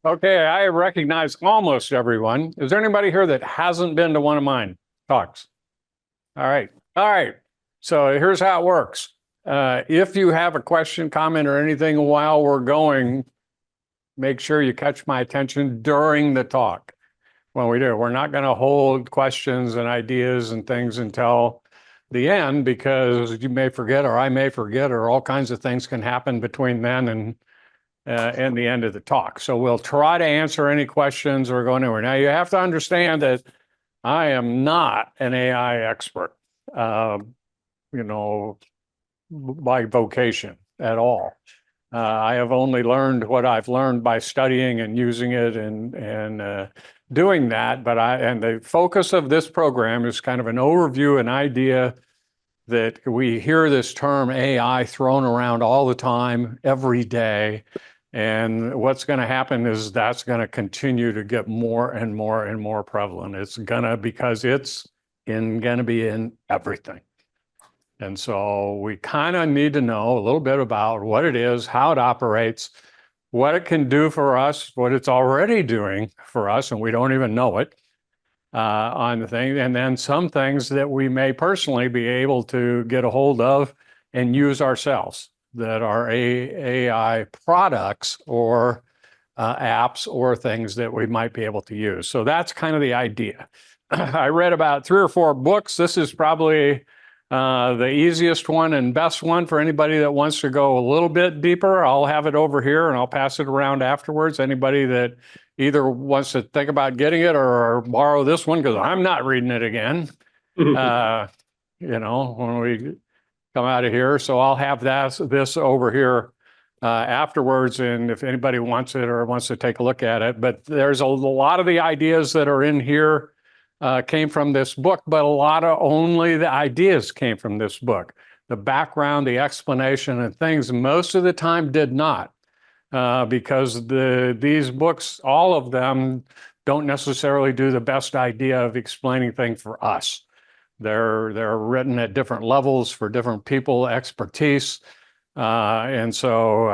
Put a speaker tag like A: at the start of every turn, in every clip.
A: Okay, I recognize almost everyone. Is there anybody here that hasn't been to one of mine talks? All right. All right. So here's how it works. If you have a question, comment, or anything while we're going, make sure you catch my attention during the talk. When we do, we're not going to hold questions and ideas and things until the end because you may forget, or I may forget, or all kinds of things can happen between then and the end of the talk. So we'll try to answer any questions or go anywhere. Now, you have to understand that I am not an AI expert, uh, you know, by vocation at all. I have only learned what I've learned by studying and using it and doing that. And the focus of this program is kind of an overview, an idea that we hear this term AI thrown around all the time, every day. And what's going to happen is that's going to continue to get more and more and more prevalent. It's going to, because it's going to be in everything. And so we kind of need to know a little bit about what it is, how it operates, what it can do for us, what it's already doing for us, and we don't even know it on the thing. And then some things that we may personally be able to get a hold of and use ourselves that are AI products or apps or things that we might be able to use. So that's kind of the idea. I read about 3 or 4 books. This is probably the easiest one and best one for anybody that wants to go a little bit deeper. I'll have it over here and I'll pass it around afterwards. Anybody that either wants to think about getting it or borrow this one, because I'm not reading it again, when we come out of here. So I'll have this over here afterwards, and if anybody wants it or wants to take a look at it. But there's a lot of the ideas that are in here came from this book, but a lot of only the ideas came from this book. The background, the explanation and things, most of the time did not, because these books, all of them, don't necessarily do the best idea of explaining things for us. They're written at different levels for different people, expertise. And so,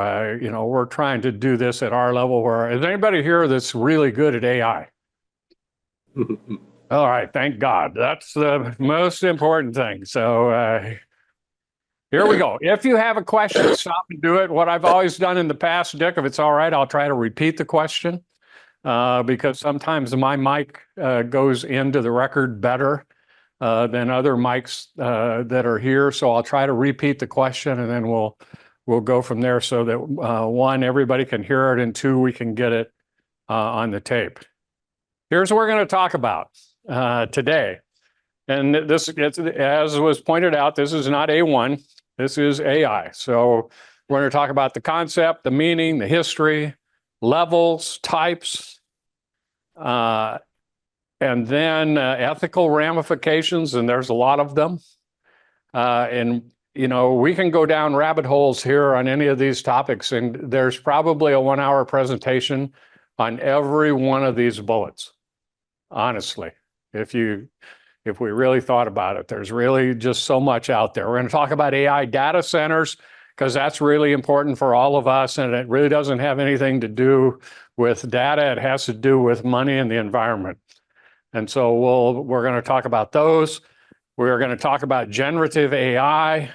A: we're trying to do this at our level. Where is anybody here that's really good at AI? All right, thank God. That's the most important thing. So here we go. If you have a question, stop and do it. What I've always done in the past, Dick, if it's all right, I'll try to repeat the question because sometimes my mic goes into the record better than other mics that are here. So I'll try to repeat the question and then we'll go from there so that one, everybody can hear it, and two, we can get it on the tape. Here's what we're going to talk about today. And this, as was pointed out, this is not A1, this is AI. So we're going to talk about the concept, the meaning, the history, levels, types, and then ethical ramifications, and there's a lot of them. We can go down rabbit holes here on any of these topics, and there's probably a 1-hour presentation on every one of these bullets. Honestly, if we really thought about it, there's really just so much out there. We're going to talk about AI data centers because that's really important for all of us, and it really doesn't have anything to do with data. It has to do with money and the environment. And so we're going to talk about those. We're going to talk about generative AI.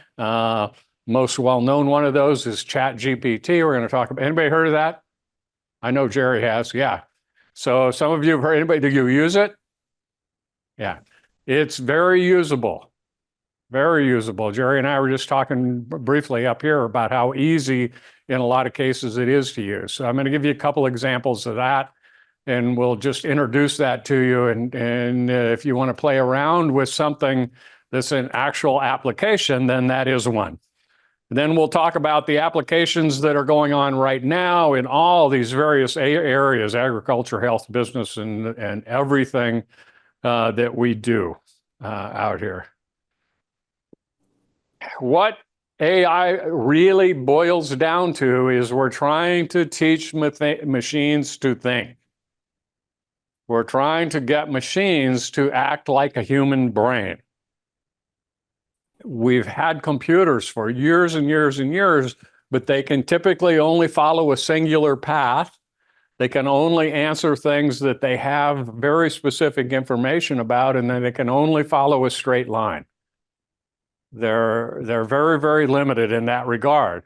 A: Most well-known one of those is ChatGPT. We're going to talk about, anybody heard of that? I know Jerry has, yeah. So some of you have heard, anybody, do you use it? Yeah, it's very usable, very usable. Jerry and I were just talking briefly up here about how easy in a lot of cases it is to use. So I'm going to give you a couple examples of that, and we'll just introduce that to you. And if you want to play around with something that's an actual application, then that is one. Then we'll talk about the applications that are going on right now in all these various areas, agriculture, health, business, and everything that we do out here. What AI really boils down to is we're trying to teach machines to think. We're trying to get machines to act like a human brain. We've had computers for years and years and years, but they can typically only follow a singular path. They can only answer things that they have very specific information about, and then they can only follow a straight line. They're very, very limited in that regard.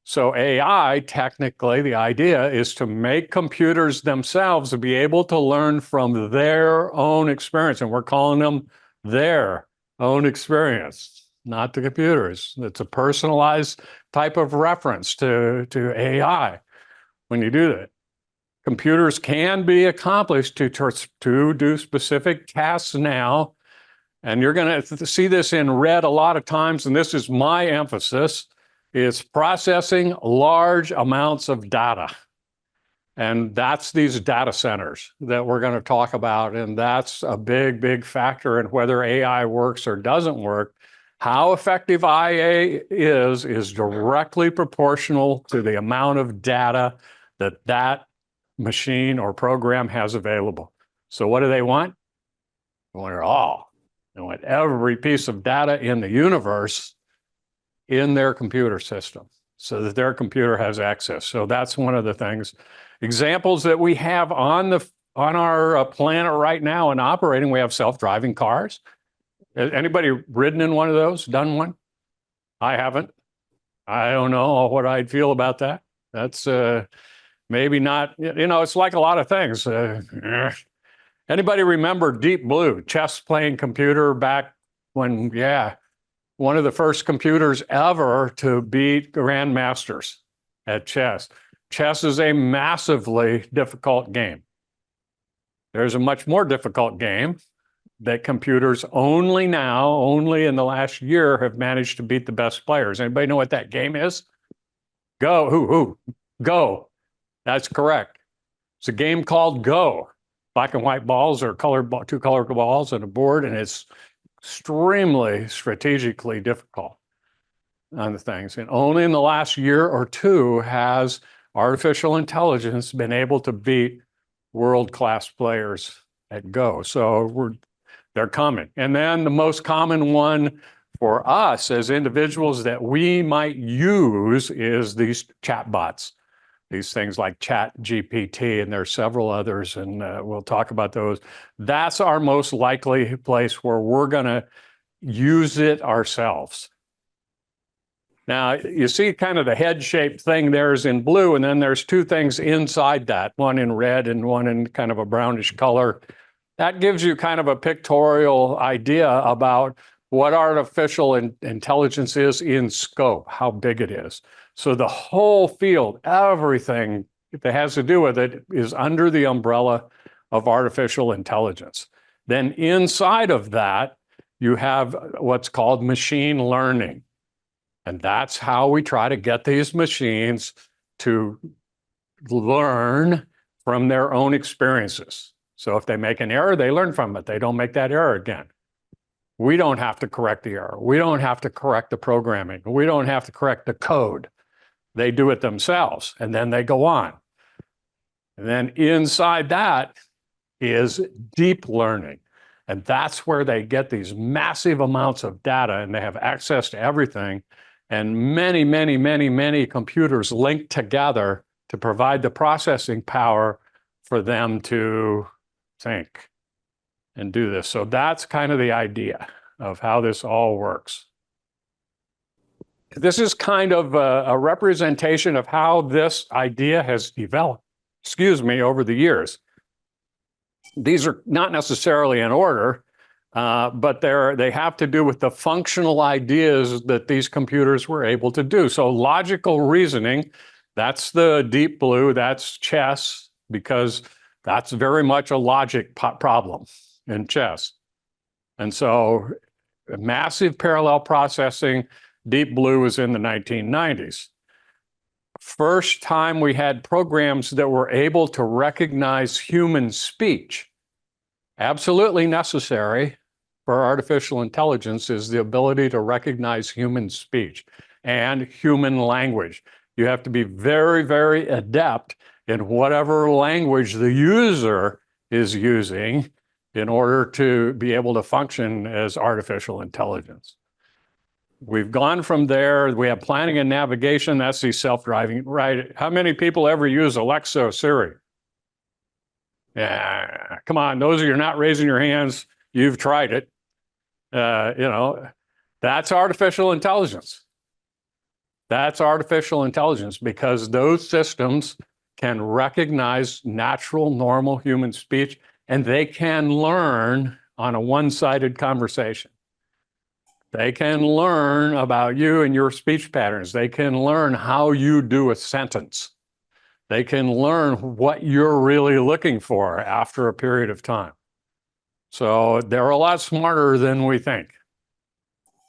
A: So AI, technically, the idea is to make computers themselves be able to learn from their own experience. And we're calling them their own experience, not the computers. It's a personalized type of reference to AI when you do that. Computers can be accomplished to do specific tasks now. And you're going to see this in red a lot of times, and this is my emphasis, is processing large amounts of data. And that's these data centers that we're going to talk about. And that's a big, big factor in whether AI works or doesn't work. How effective IA is directly proportional to the amount of data that machine or program has available. So what do they want? They want it all. They want every piece of data in the universe in their computer system so that their computer has access. So that's one of the things. Examples that we have on our planet right now and operating, we have self-driving cars. Anybody ridden in one of those, done one? I haven't. I don't know what I'd feel about that. That's maybe not, it's like a lot of things. Anybody remember Deep Blue, chess playing computer back when, one of the first computers ever to beat grandmasters at chess. Chess is a massively difficult game. There's a much more difficult game that computers only in the last year, have managed to beat the best players. Anybody know what that game is? Go. Who? Go. That's correct. It's a game called Go. Black and white balls or two colored balls on a board, and it's extremely strategically difficult on the things. And only in the last year or two has artificial intelligence been able to beat world-class players at Go. So they're coming. And then the most common one for us as individuals that we might use is these chatbots. These things like Chat GPT, and there's several others, and we'll talk about those. That's our most likely place where we're going to use it ourselves. Now, you see kind of the head-shaped thing there is in blue, and then there's two things inside that, one in red and one in kind of a brownish color. That gives you kind of a pictorial idea about what artificial intelligence is in scope, how big it is. So the whole field, everything that has to do with it is under the umbrella of artificial intelligence. Then inside of that, you have what's called machine learning. And that's how we try to get these machines to learn from their own experiences. So if they make an error, they learn from it. They don't make that error again. We don't have to correct the error. We don't have to correct the programming. We don't have to correct the code. They do it themselves, and then they go on. And then inside that is deep learning. And that's where they get these massive amounts of data, and they have access to everything. And many, many, many, many computers linked together to provide the processing power for them to think and do this. So that's kind of the idea of how this all works. This is kind of a representation of how this idea has developed, over the years. These are not necessarily in order, but they have to do with the functional ideas that these computers were able to do. So logical reasoning, that's the deep blue, that's chess, because that's very much a logic problem in chess. And so massive parallel processing, deep blue was in the 1990s. First time we had programs that were able to recognize human speech. Absolutely necessary for artificial intelligence is the ability to recognize human speech and human language. You have to be very, very adept in whatever language the user is using in order to be able to function as artificial intelligence. We've gone from there. We have planning and navigation. That's the self-driving, right? How many people ever use Alexa or Siri? Yeah, come on, those of you not raising your hands, you've tried it. That's artificial intelligence. That's artificial intelligence because those systems can recognize natural, normal human speech, and they can learn on a one-sided conversation. They can learn about you and your speech patterns. They can learn how you do a sentence. They can learn what you're really looking for after a period of time. So they're a lot smarter than we think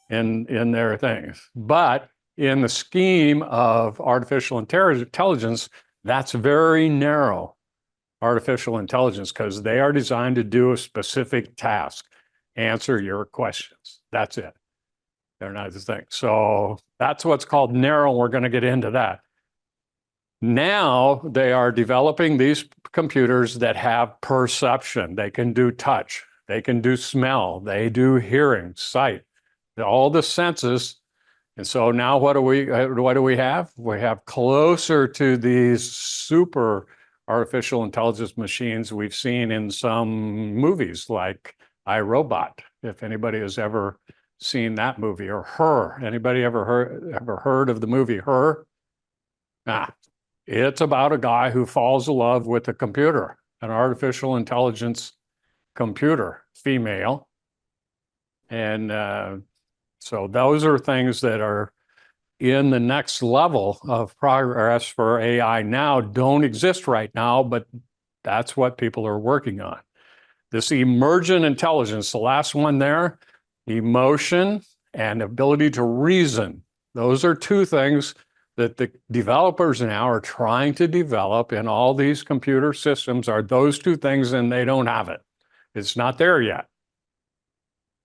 A: in their things. But in the scheme of artificial intelligence, that's very narrow artificial intelligence because they are designed to do a specific task, answer your questions. That's it. They're not the thing. So that's what's called narrow. We're going to get into that. Now they are developing these computers that have perception. They can do touch. They can do smell. They do hearing, sight, all the senses. And so now what do we have? We have closer to these super artificial intelligence machines we've seen in some movies like I, Robot, if anybody has ever seen that movie, or Her. Anybody ever heard of the movie Her? It's about a guy who falls in love with a computer, an artificial intelligence computer, female. And so those are things that are in the next level of progress for AI now, don't exist right now, but that's what people are working on. This emergent intelligence, the last one there, emotion and ability to reason. Those are two things that the developers now are trying to develop in all these computer systems, are those two things, and they don't have it. It's not there yet.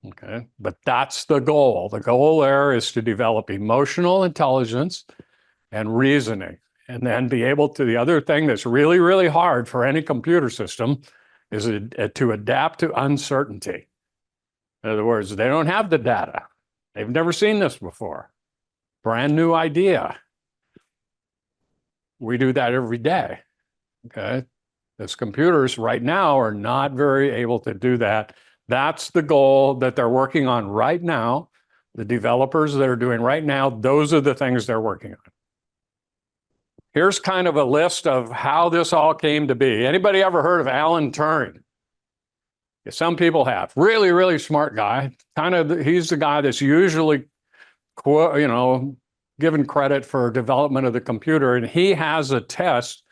A: Okay, but that's the goal. The goal there is to develop emotional intelligence and reasoning, and then be able to, the other thing that's really, really hard for any computer system is to adapt to uncertainty. In other words, they don't have the data. They've never seen this before. Brand new idea. We do that every day. Okay, these computers right now are not very able to do that. That's the goal that they're working on right now. The developers that are doing right now, those are the things they're working on. Here's kind of a list of how this all came to be. Anybody ever heard of Alan Turing? Yeah, some people have. Really, really smart guy. He's the guy that's usually, given credit for development of the computer. And he has a test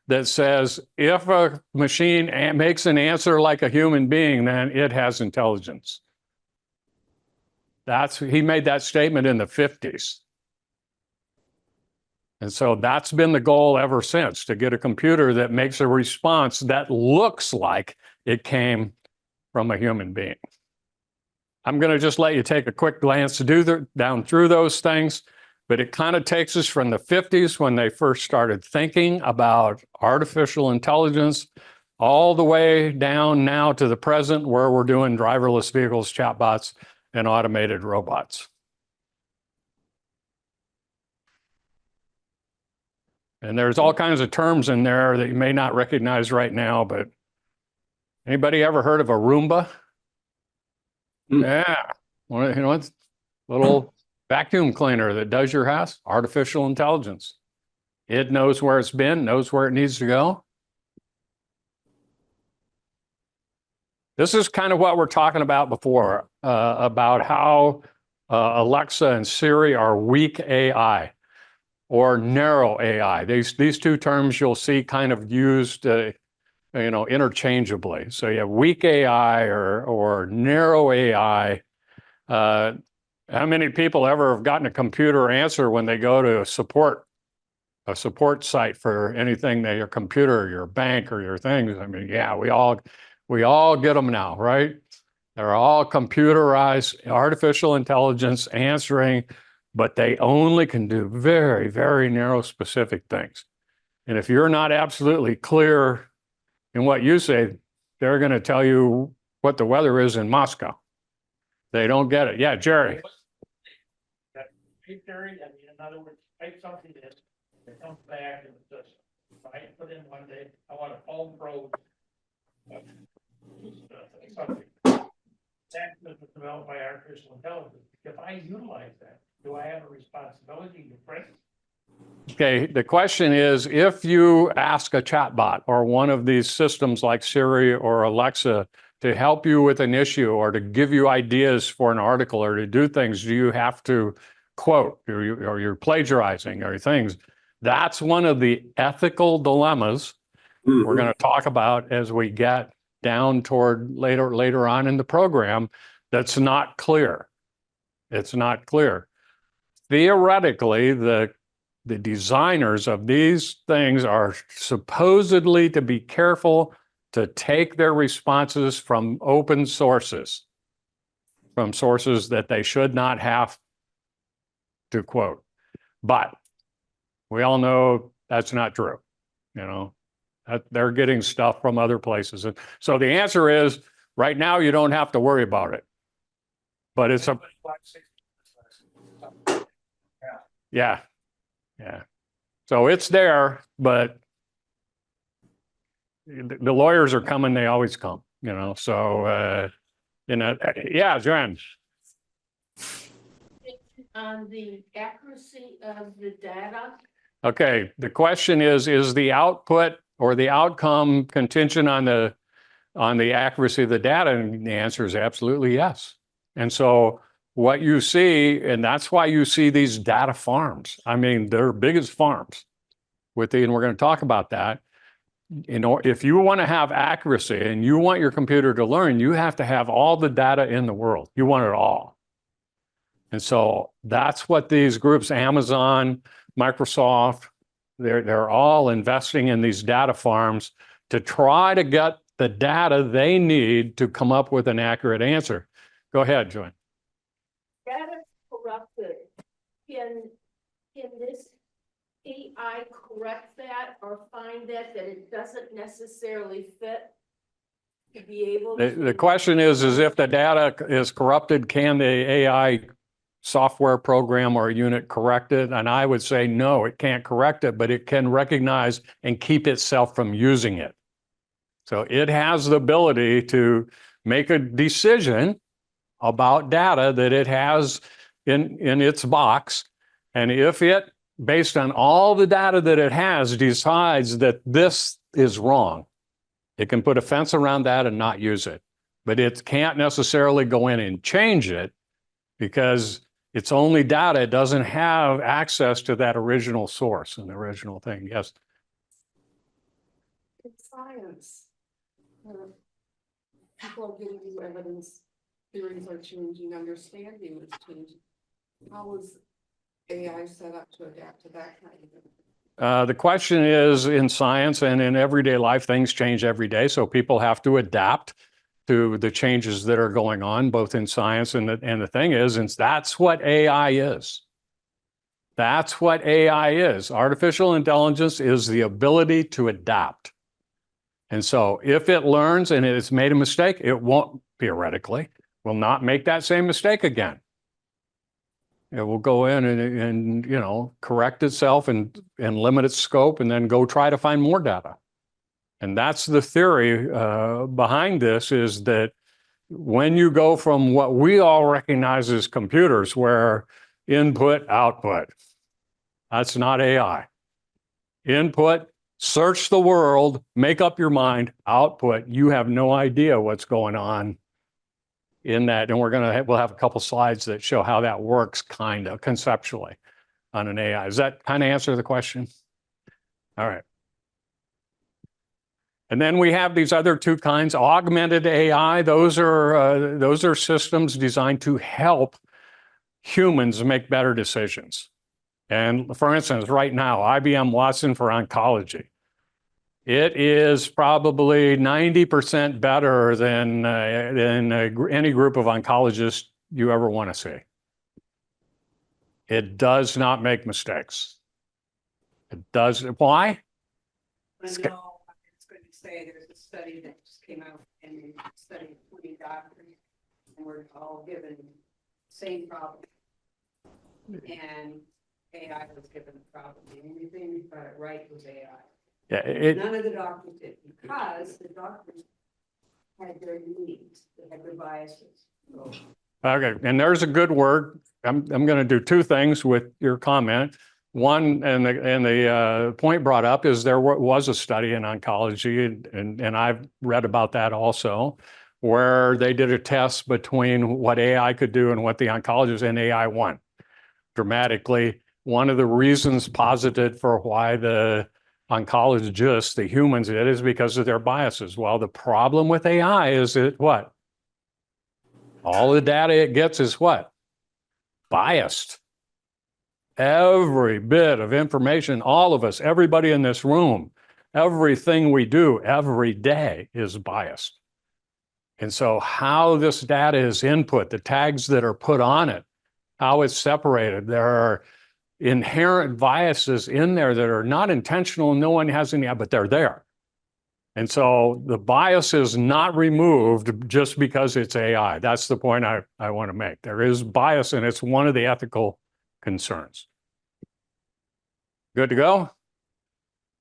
A: that says if a machine makes an answer like a human being, then it has intelligence. He made that statement in the 50s. And so that's been the goal ever since, to get a computer that makes a response that looks like it came from a human being. I'm going to just let you take a quick glance down through those things. But it kind of takes us from the 50s, when they first started thinking about artificial intelligence, all the way down now to the present, where we're doing driverless vehicles, chatbots, and automated robots. And there's all kinds of terms in there that you may not recognize right now, but anybody ever heard of a Roomba? Yeah. Well, it's a little vacuum cleaner that does your house. Artificial intelligence. It knows where it's been, knows where it needs to go. This is kind of what we're talking about before, about how Alexa and Siri are weak AI or narrow AI. These two terms you'll see kind of used interchangeably. So you have weak AI or narrow AI. How many people ever have gotten a computer answer when they go to a support site for anything, your computer, your bank, or your things? I mean, yeah, we all get them now, right? They're all computerized, artificial intelligence answering, but they only can do very, very narrow, specific things. And if you're not absolutely clear in what you say, they're going to tell you what the weather is in Moscow. They don't get it. Yeah, Jerry.
B: Theory, in other words, type something in, it comes back and it says, if I put in one day, I want a home pro that was developed by artificial intelligence. If I utilize that, do I have a responsibility to print?
A: Okay, the question is, if you ask a chatbot or one of these systems like Siri or Alexa to help you with an issue or to give you ideas for an article or to do things, do you have to quote or you're plagiarizing or things? That's one of the ethical dilemmas we're going to talk about as we get down toward later on in the program. That's not clear. It's not clear. Theoretically, the designers of these things are supposedly to be careful to take their responses from open sources, from sources that they should not have to quote. But we all know that's not true. You know, that they're getting stuff from other places. And so the answer is right now you don't have to worry about it. But it's a yeah. Yeah. So it's there, but the lawyers are coming, they always come, you know. So yeah, Jen.
C: On the accuracy of the data.
A: Okay, the question is the output or the outcome contingent on the accuracy of the data? And the answer is absolutely yes. And so what you see, and that's why you see these data farms. I mean, they're big as farms and we're going to talk about that. You know, if you want to have accuracy and you want your computer to learn, you have to have all the data in the world. You want it all. And so that's what these groups, Amazon, Microsoft, they're all investing in these data farms to try to get the data they need to come up with an accurate answer. Go ahead, Joy.
C: Data corrupted. Can this AI correct that or find that it doesn't necessarily fit to be able to?
A: The question is if the data is corrupted, can the AI software program or unit correct it? And I would say no, it can't correct it, but it can recognize and keep itself from using it. So it has the ability to make a decision about data that it has in its box. And if it, based on all the data that it has, decides that this is wrong, it can put a fence around that and not use it. But it can't necessarily go in and change it because it's only data. It doesn't have access to that original source and the original thing. Yes?
D: It's science. People are giving you evidence, theories are changing, understanding is changing. How is AI set up to adapt to that kind of thing?
A: The question is, in science and in everyday life, things change every day. So people have to adapt to the changes that are going on, both in science and the thing is, and that's what AI is. That's what AI is. Artificial intelligence is the ability to adapt. And so if it learns and it's made a mistake, it won't, theoretically, will not make that same mistake again. It will go in and you know, correct itself and limit its scope and then go try to find more data. And that's the theory behind this, is that when you go from what we all recognize as computers, where input, output, that's not AI. Input, search the world, make up your mind. Output, you have no idea what's going on in that. And we'll have a couple slides that show how that works kind of conceptually on an AI. Does that kind of answer the question? All right. And then we have these other two kinds, augmented AI. Those are systems designed to help humans make better decisions. And for instance, right now, IBM Watson for oncology. It is probably 90% better than any group of oncologists you ever want to see. It does not make mistakes. It does. Why?
D: I know, I was going to say there's a study that just came out and they studied 20 doctors and we're all given the same problem. And AI was given the problem. The only thing who got it right was AI.
A: Yeah,
D: None of the doctors did, because the doctors had their needs, they had their biases.
A: Okay, and there's a good word. I'm going to do two things with your comment. One, and the point brought up is there was a study in oncology, and I've read about that also, where they did a test between what AI could do and what the oncologists, and AI won dramatically. One of the reasons posited for why the oncologists, the humans did, is because of their biases. Well, the problem with AI is that what? All the data it gets is what? Biased. Every bit of information, all of us, everybody in this room, everything we do every day is biased. And so how this data is input, the tags that are put on it, how it's separated, there are inherent biases in there that are not intentional. No one has any, but they're there. And so the bias is not removed just because it's AI. That's the point I want to make. There is bias, and it's one of the ethical concerns. Good to go?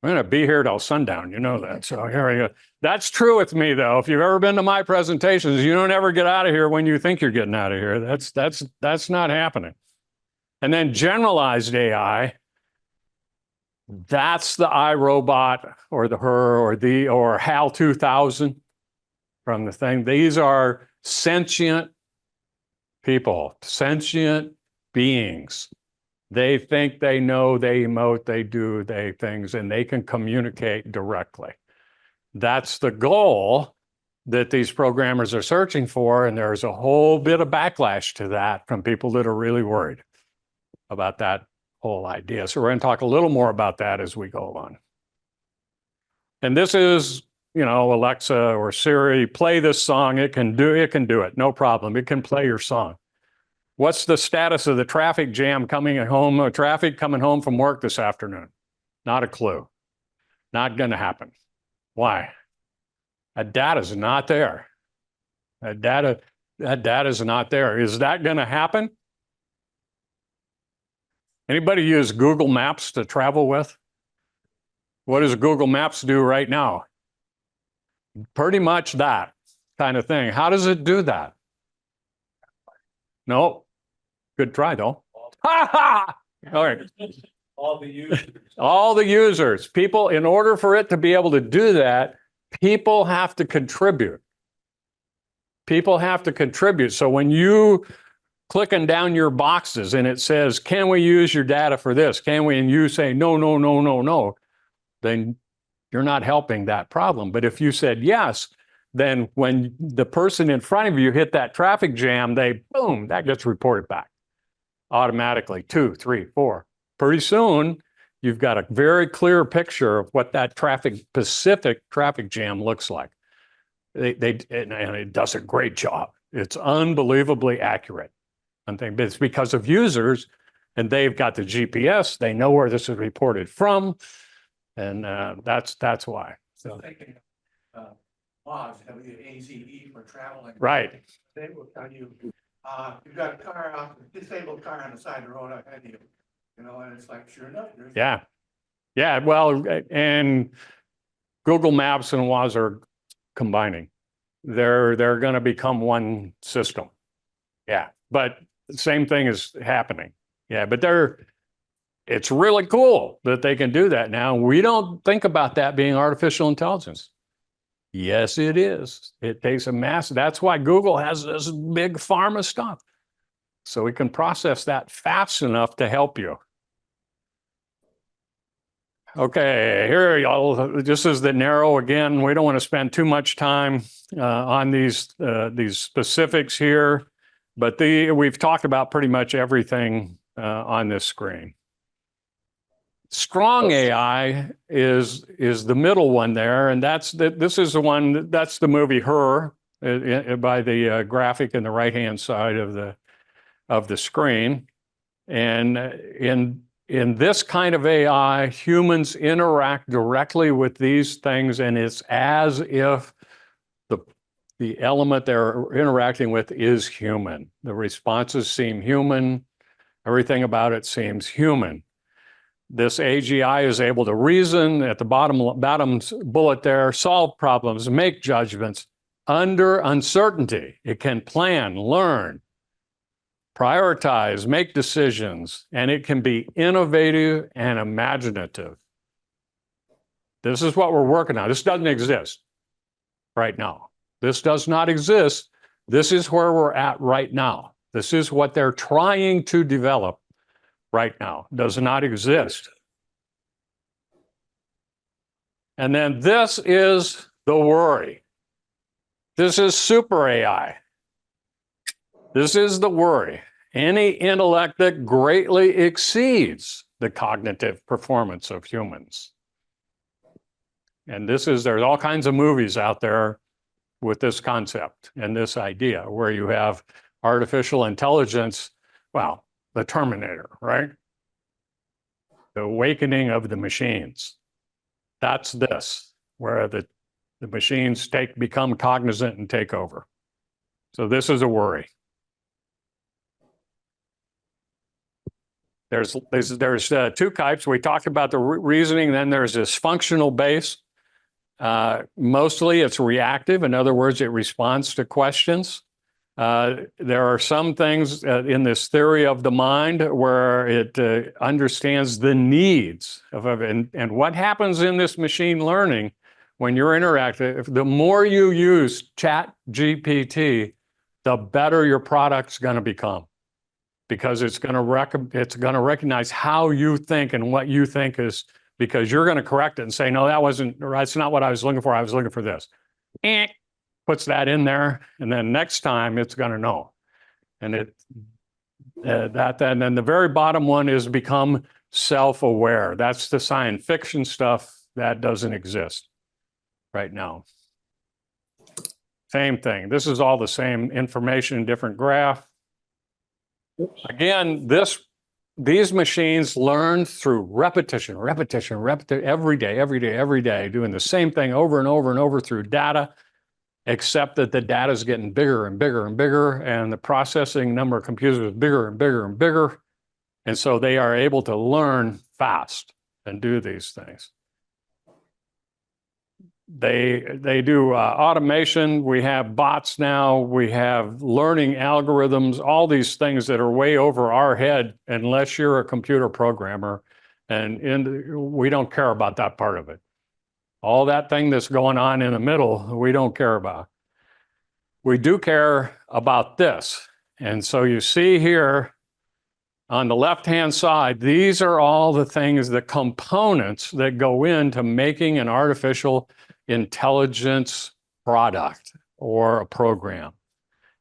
A: I'm going to be here till sundown. You know that. So here we go. That's true with me, though. If you've ever been to my presentations, you don't ever get out of here when you think you're getting out of here. That's not happening. And then generalized AI, that's the iRobot or the her or the or HAL 2000 from the thing. These are sentient people, sentient beings. They think, they know, they emote, they do they things, and they can communicate directly. That's the goal that these programmers are searching for, and there's a whole bit of backlash to that from people that are really worried about that whole idea. So we're going to talk a little more about that as we go along. And this is, you know, Alexa or Siri, play this song. It can do it, no problem. It can play your song. What's the status of the traffic jam coming home, traffic coming home from work this afternoon? Not a clue. Not going to happen. Why? That data is not there. That data is not there. Is that going to happen? Anybody use Google Maps to travel with? What does Google Maps do right now? Pretty much that kind of thing. How does it do that? No. Good try, though. Ha ha! All right.
B: All the users.
A: All the users. People, in order for it to be able to do that, people have to contribute. People have to contribute. So when you clicking down your boxes and it says, can we use your data for this? Can we? And you say, no, no, no, no, no. Then you're not helping that problem. But if you said yes, then when the person in front of you hit that traffic jam, boom, that gets reported back automatically. 2, 3, 4. Pretty soon, you've got a very clear picture of what that specific traffic jam looks like. And it does a great job. It's unbelievably accurate. But it's because of users, and they've got the GPS. They know where this is reported from, and that's why.
B: So thinking WAZ, W-A-Z-E for traveling.
A: Right.
B: They will tell you, you've got a car, disabled car on the side of the road ahead of you. You know, and it's like, sure enough.
A: Yeah. Yeah. Well, and Google Maps and WAZ are combining. They're going to become one system. Yeah. But the same thing is happening. Yeah. But it's really cool that they can do that now. We don't think about that being artificial intelligence. Yes, it is. It takes a massive, that's why Google has this big pharma stuff. So we can process that fast enough to help you. Okay, here y'all, this is the narrow again. We don't want to spend too much time on these specifics here, but we've talked about pretty much everything on this screen. Strong AI is the middle one there, and this is the one, that's the movie Her, by the graphic in the right-hand side of the screen. And in this kind of AI, humans interact directly with these things, and it's as if the element they're interacting with is human. The responses seem human. Everything about it seems human. This AGI is able to reason at the bottom bullet there, solve problems, make judgments, under uncertainty. It can plan, learn, prioritize, make decisions, and it can be innovative and imaginative. This is what we're working on. This doesn't exist right now. This does not exist. This is where we're at right now. This is what they're trying to develop right now. Does not exist. And then this is the worry. This is super AI. This is the worry. Any intellect that greatly exceeds the cognitive performance of humans. And there's all kinds of movies out there with this concept and this idea where you have artificial intelligence, well, the Terminator, right? The awakening of the machines. That's this, where the machines become cognizant and take over. So this is a worry. There's two types. We talked about the reasoning, then there's this functional base. Mostly it's reactive. In other words, it responds to questions. There are some things in this theory of the mind where it understands the needs and what happens in this machine learning when you're interactive. The more you use Chat GPT, the better your product's going to become, because it's going to recognize how you think and what you think is, because you're going to correct it and say, no, that's not what I was looking for. I was looking for this. Puts that in there, and then next time it's going to know. And and then the very bottom one is become self-aware. That's the science fiction stuff that doesn't exist right now. Same thing. This is all the same information, different graph. Again, these machines learn through repetition, every day, doing the same thing over and over and over through data, except that the data is getting bigger and bigger and bigger, and the processing number of computers is bigger and bigger and bigger. And so they are able to learn fast and do these things. They do automation. We have bots now. We have learning algorithms, all these things that are way over our head unless you're a computer programmer. And we don't care about that part of it. All that thing that's going on in the middle, we don't care about. We do care about this. And so you see here on the left-hand side, these are all the things, the components that go into making an artificial intelligence product or a program.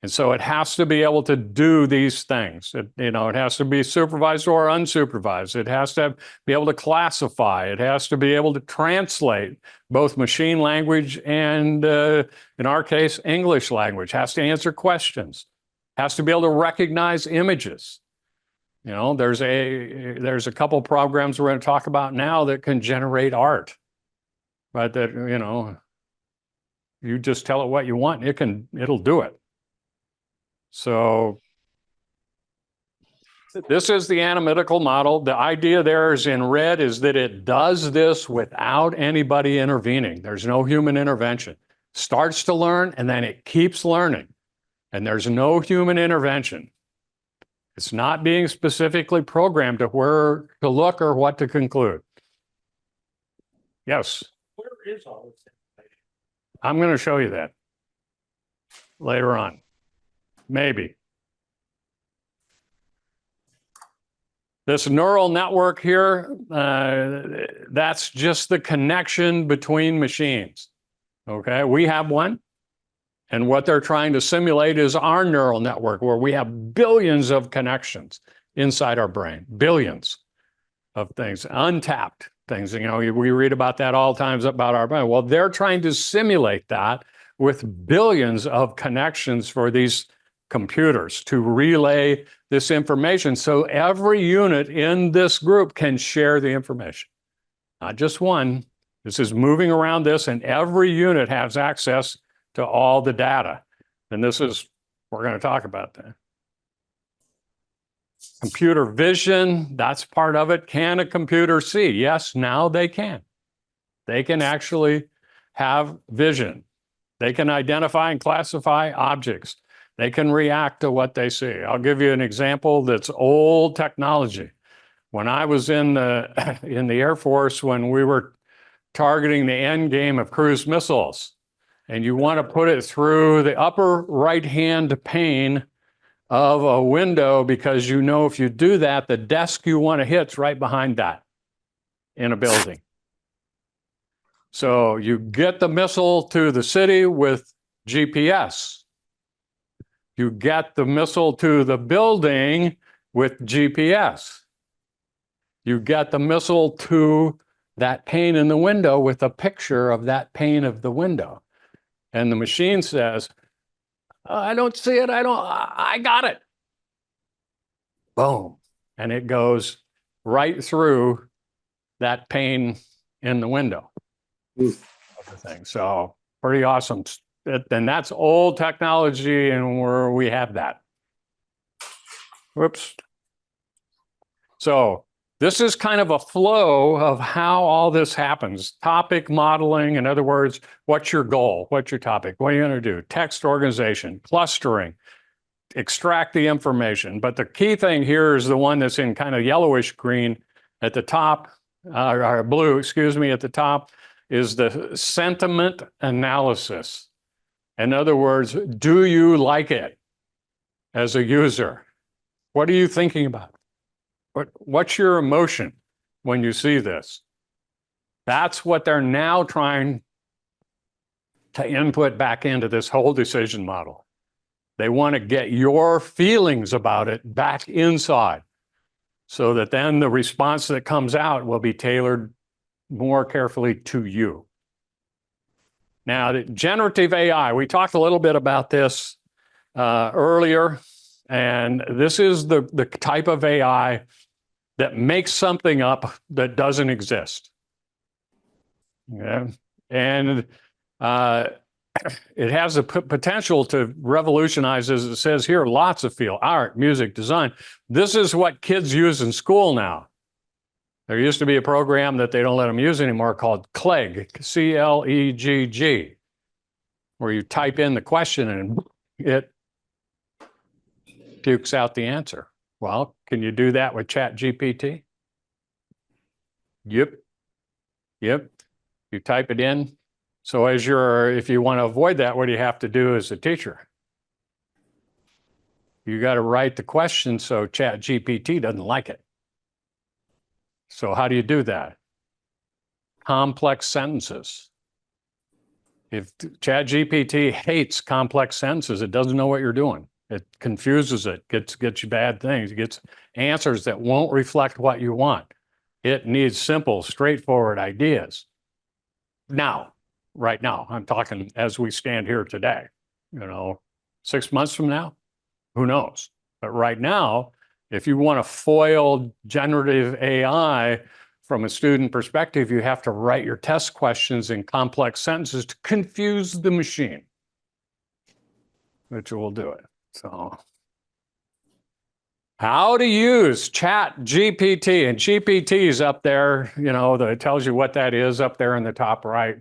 A: And so it has to be able to do these things. It has to be supervised or unsupervised. It has to be able to classify. It has to be able to translate both machine language and, in our case, English language. It has to answer questions. It has to be able to recognize images. There's a couple programs we're going to talk about now that can generate art. But that, you just tell it what you want, it'll do it. So this is the analytical model. The idea there is in red is that it does this without anybody intervening. There's no human intervention. Starts to learn and then it keeps learning. And there's no human intervention. It's not being specifically programmed to where to look or what to conclude. Yes?
B: Where is all this information?
A: I'm going to show you that later on. Maybe. This neural network here, that's just the connection between machines. Okay, we have one. And what they're trying to simulate is our neural network, where we have billions of connections inside our brain, billions of things, untapped things. We read about that all the times about our brain. Well, they're trying to simulate that with billions of connections for these computers to relay this information. So every unit in this group can share the information, not just one. This is moving around this, and every unit has access to all the data. And we're going to talk about that. Computer vision, that's part of it. Can a computer see? Yes, now they can. They can actually have vision. They can identify and classify objects. They can react to what they see. I'll give you an example that's old technology. When I was in the in the Air Force, when we were targeting the end game of cruise missiles, and you want to put it through the upper right-hand pane of a window, because you know if you do that, the desk you want to hit's right behind that in a building. So you get the missile to the city with GPS. You get the missile to the building with GPS. You get the missile to that pane in the window with a picture of that pane of the window. And the machine says, I don't see it. I got it. Boom. And it goes right through that pane in the window of the thing. So pretty awesome. And that's old technology, and where we have that. Whoops. So this is kind of a flow of how all this happens. Topic modeling, in other words, what's your goal? What's your topic? What are you going to do? Text organization, clustering, extract the information. But the key thing here is the one that's in kind of yellowish green at the top, or blue, excuse me, at the top, is the sentiment analysis. In other words, do you like it as a user? What are you thinking about? What's your emotion when you see this? That's what they're now trying to input back into this whole decision model. They want to get your feelings about it back inside, so that then the response that comes out will be tailored more carefully to you. Now, the generative AI, we talked a little bit about this earlier, and this is the type of AI that makes something up that doesn't exist. Yeah. And it has the potential to revolutionize, as it says here, lots of fields: art, music, design. This is what kids use in school now. There used to be a program that they don't let them use anymore called CLEGG, C-L-E-G-G, where you type in the question and it pukes out the answer. Well, can you do that with ChatGPT? Yep. You type it in. So if you want to avoid that, what do you have to do as a teacher? You got to write the question so ChatGPT doesn't like it. So how do you do that? Complex sentences. If ChatGPT hates complex sentences, it doesn't know what you're doing. It confuses it, gets you bad things, it gets answers that won't reflect what you want. It needs simple, straightforward ideas. Now, right now, I'm talking as we stand here today. 6 months from now, who knows? But right now, if you want to foil generative AI from a student perspective, you have to write your test questions in complex sentences to confuse the machine, which will do it. So how to use ChatGPT, and GPT is up there, that tells you what that is up there in the top right.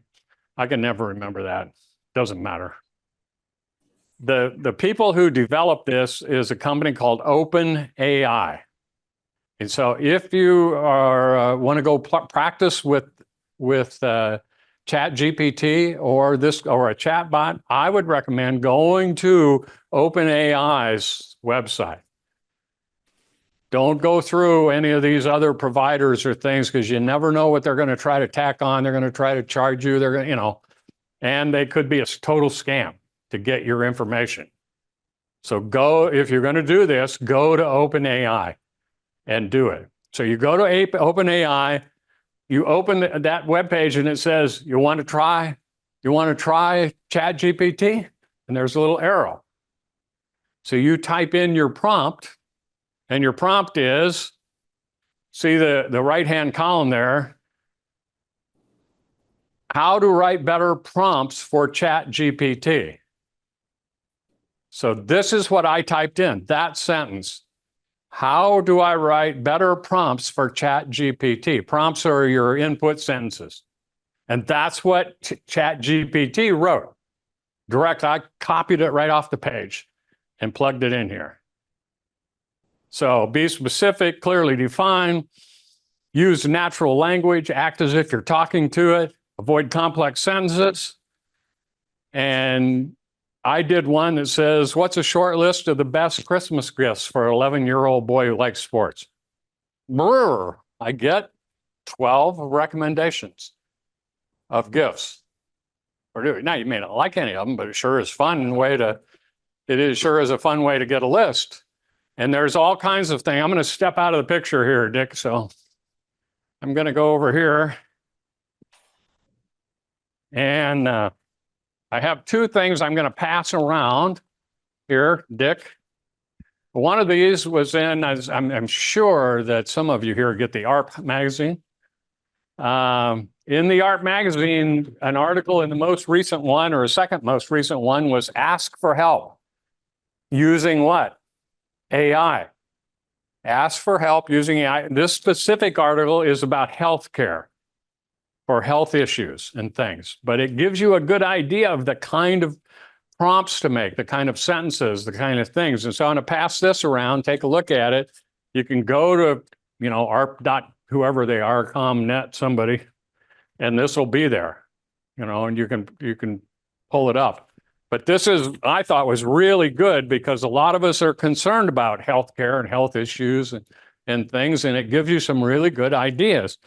A: I can never remember that. Doesn't matter. The people who developed this is a company called OpenAI. And so if you want to go practice with ChatGPT or a chatbot, I would recommend going to OpenAI's website. Don't go through any of these other providers or things, because you never know what they're going to try to tack on. They're going to try to charge you. They're going to, and they could be a total scam to get your information. So if you're going to do this, go to OpenAI and do it. So you go to OpenAI, you open that webpage, and it says, you want to try ChatGPT? And there's a little arrow. So you type in your prompt, and your prompt is, see the right-hand column there, how to write better prompts for ChatGPT. So this is what I typed in, that sentence. How do I write better prompts for ChatGPT? Prompts are your input sentences. And that's what ChatGPT wrote. I copied it right off the page and plugged it in here. So be specific, clearly define, use natural language, act as if you're talking to it, avoid complex sentences. And I did one that says, what's a short list of the best Christmas gifts for an 11-year-old boy who likes sports? Brr, I get 12 recommendations of gifts. Now, you may not like any of them, but it sure is a fun way to get a list. And there's all kinds of things. I'm going to step out of the picture here, Dick. So I'm going to go over here. And I have two things I'm going to pass around here, Dick. One of these was in, I'm sure that some of you here get the ARP magazine. In the ARP magazine, an article in the most recent one, or a second most recent one, was ask for help. Using what? AI. Ask for help using AI. This specific article is about healthcare or health issues and things, but it gives you a good idea of the kind of prompts to make, the kind of sentences, the kind of things. And so I'm going to pass this around, take a look at it. You can go to, ARP. Whoever they are, ComNet, somebody, and this will be there, and you can pull it up. But this I thought was really good because a lot of us are concerned about healthcare and health issues and things, and it gives you some really good ideas.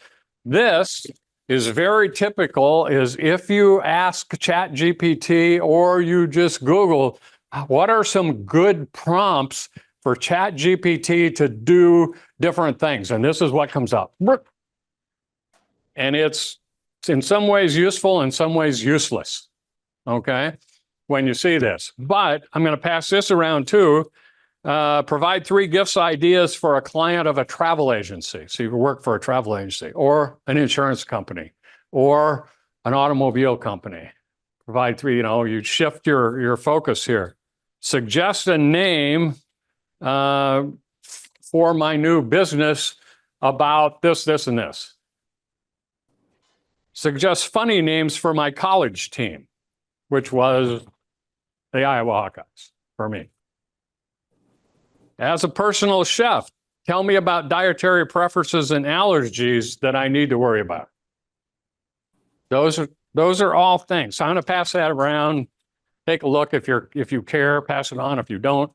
A: This is very typical, is if you ask ChatGPT or you just Google, what are some good prompts for ChatGPT to do different things? And this is what comes up. And it's in some ways useful, in some ways useless, okay, when you see this. But I'm going to pass this around too. Provide 3 gifts ideas for a client of a travel agency. So you can work for a travel agency or an insurance company or an automobile company. Provide 3, you shift your focus here. Suggest a name for my new business about this, this, and this. Suggest funny names for my college team, which was the Iowa Hawkeyes for me. As a personal chef, tell me about dietary preferences and allergies that I need to worry about. Those are all things. So I'm going to pass that around. Take a look if you care, pass it on if you don't.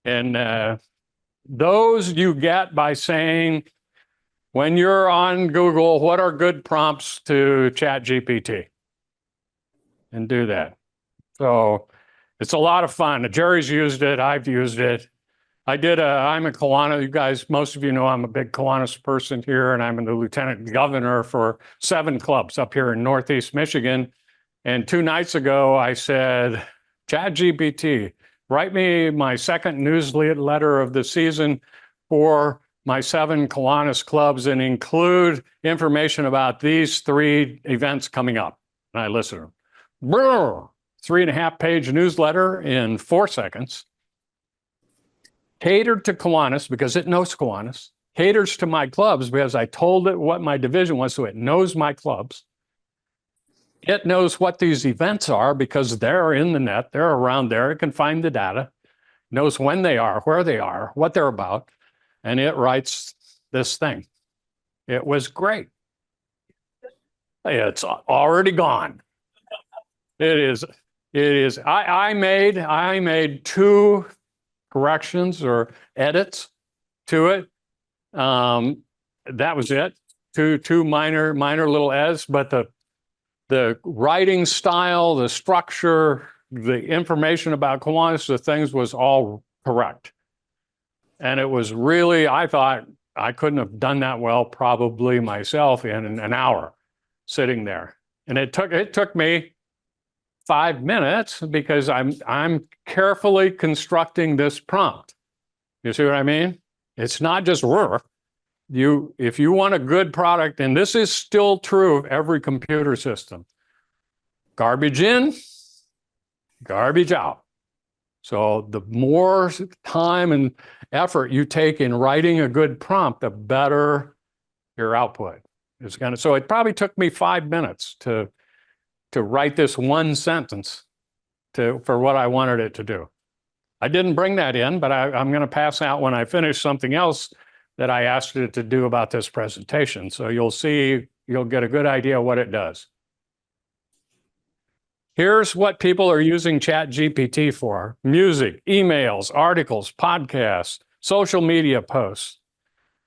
A: And those you get by saying, when you're on Google, what are good prompts to ChatGPT? And do that. So it's a lot of fun. Jerry's used it. I've used it. I'm a Kiwanis. You guys, most of you know I'm a big Kiwanis person here, and I'm the lieutenant governor for 7 clubs up here in Northeast Michigan. And 2 nights ago, I said, ChatGPT, write me my second newsletter of the season for my 7 Kiwanis clubs and include information about these 3 events coming up. And I listened to them. 3.5-page newsletter in 4 seconds. Catered to Kiwanis because it knows Kiwanis. Caters to my clubs because I told it what my division was, so it knows my clubs. It knows what these events are because they're in the net, they're around there, it can find the data, knows when they are, where they are, what they're about, and it writes this thing. It was great. It's already gone. It is. I made 2 corrections or edits to it. That was it. Two minor little edits, but the writing style, the structure, the information about Kiwanis, the things was all correct. And it was really, I thought I couldn't have done that well probably myself in an hour sitting there. And it took me 5 minutes because I'm carefully constructing this prompt. You see what I mean? It's not just if you want a good product, and this is still true of every computer system, garbage in, garbage out. So the more time and effort you take in writing a good prompt, the better your output is going to. So it probably took me 5 minutes to write this one sentence for what I wanted it to do. I didn't bring that in, but I'm going to pass out when I finish something else that I asked it to do about this presentation. So you'll see, you'll get a good idea what it does. Here's what people are using ChatGPT for: music, emails, articles, podcasts, social media posts.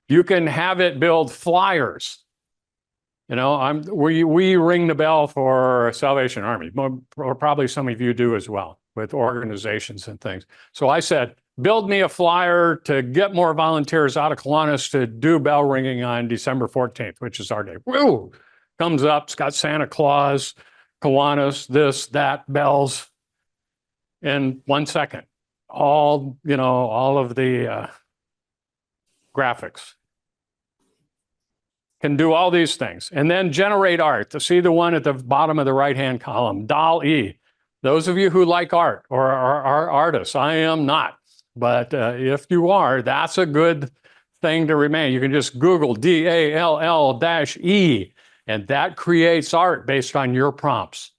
A: You can have it build flyers. You know, we ring the bell for Salvation Army, or probably some of you do as well, with organizations and things. So I said, build me a flyer to get more volunteers out of Kiwanis to do bell ringing on December 14th, which is our day. Woo! Comes up, it's got Santa Claus, Kiwanis, this, that, bells, in 1 second. All, you know, all of the graphics. Can do all these things. And then generate art. To see the one at the bottom of the right-hand column, DALL-E. Those of you who like art or are artists, I am not. But if you are, that's a good thing to remain. You can just Google DALL-E, and that creates art based on your prompts.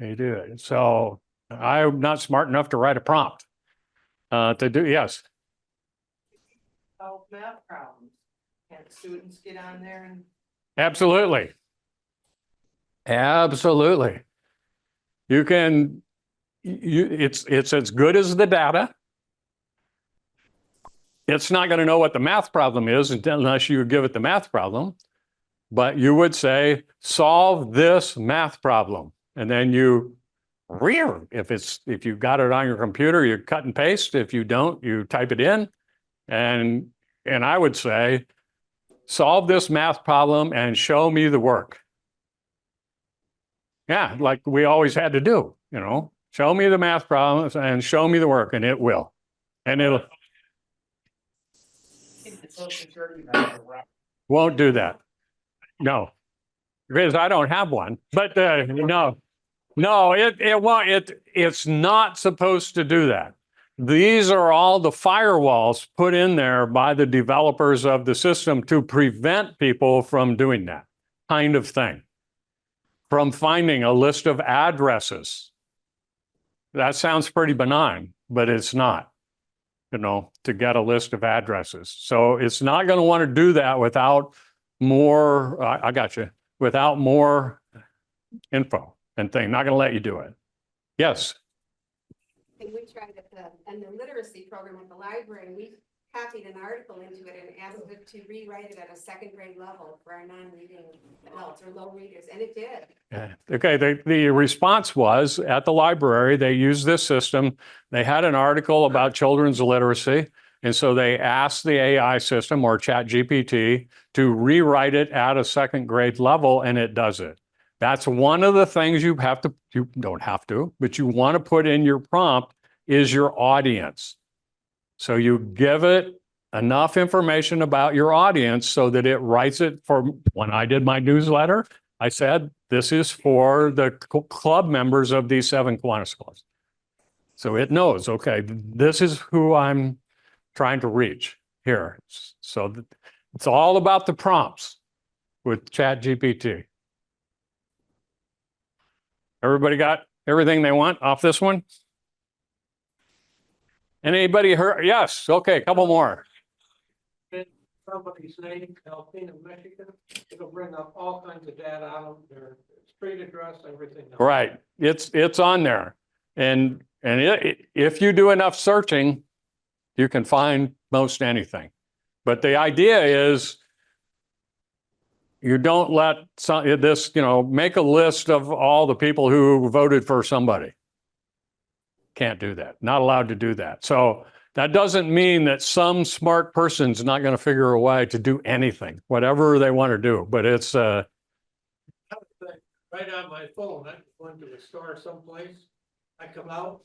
A: They do it. So I'm not smart enough to write a prompt to do, yes.
D: Solve math problems. Can students get on there and?
A: Absolutely. Absolutely. You can, it's as good as the data. It's not going to know what the math problem is unless you give it the math problem. But you would say, solve this math problem. And then you, if you got it on your computer, you cut and paste. If you don't, you type it in. And I would say, solve this math problem and show me the work. Yeah, like we always had to do, you know, show me the math problems and show me the work, and it will. And it'll. Won't do that. No, because I don't have one. But no, it won't. It's not supposed to do that. These are all the firewalls put in there by the developers of the system to prevent people from doing that kind of thing. From finding a list of addresses. That sounds pretty benign, but it's not, you know, to get a list of addresses. So it's not going to want to do that without more, I got you, without more info and thing. Not going to let you do it. Yes.
E: And we tried in the literacy program at the library, we copied an article into it and asked it to rewrite it at a second grade level for our non-reading adults or low readers, and it did.
A: Yeah. Okay, the response was, at the library, they used this system. They had an article about children's literacy, and so they asked the AI system, or ChatGPT, to rewrite it at a second grade level, and it does it. That's one of the things you don't have to, but you want to put in your prompt is your audience. So you give it enough information about your audience so that it writes it for, when I did my newsletter, I said, this is for the club members of these 7 Kiwanis clubs. So it knows, okay, this is who I'm trying to reach here. So it's all about the prompts with ChatGPT. Everybody got everything they want off this one? Anybody heard? Yes. Okay, a couple more.
F: Somebody's name, Alpena, Michigan, it'll bring up all kinds of data on their street address, everything.
A: Right. It's on there. And if you do enough searching, you can find most anything. But the idea is you don't let this, you know, make a list of all the people who voted for somebody. Can't do that. Not allowed to do that. So that doesn't mean that some smart person's not going to figure a way to do anything, whatever they want to do. But it's
F: right on my phone. I went to a store someplace. I come out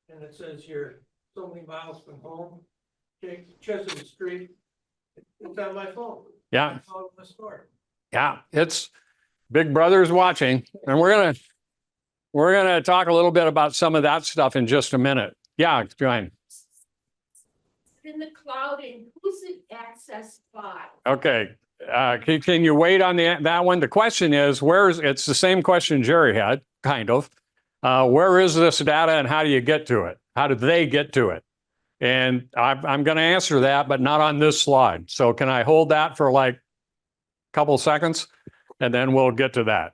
F: and it says you're so many miles from home. Chisholm Street. It's on my phone.
A: yeah,
F: It's all in the store.
A: yeah. It's Big Brother's watching, and we're gonna talk a little bit about some of that stuff in just a minute. Yeah, Joanne.
C: In the cloud, and who's it accessed by?
A: Okay. Can you wait on that one? The question is, it's the same question Jerry had, kind of. Where is this data and how do you get to it? How did they get to it? And I'm going to answer that, but not on this slide. So can I hold that for like a couple seconds? And then we'll get to that.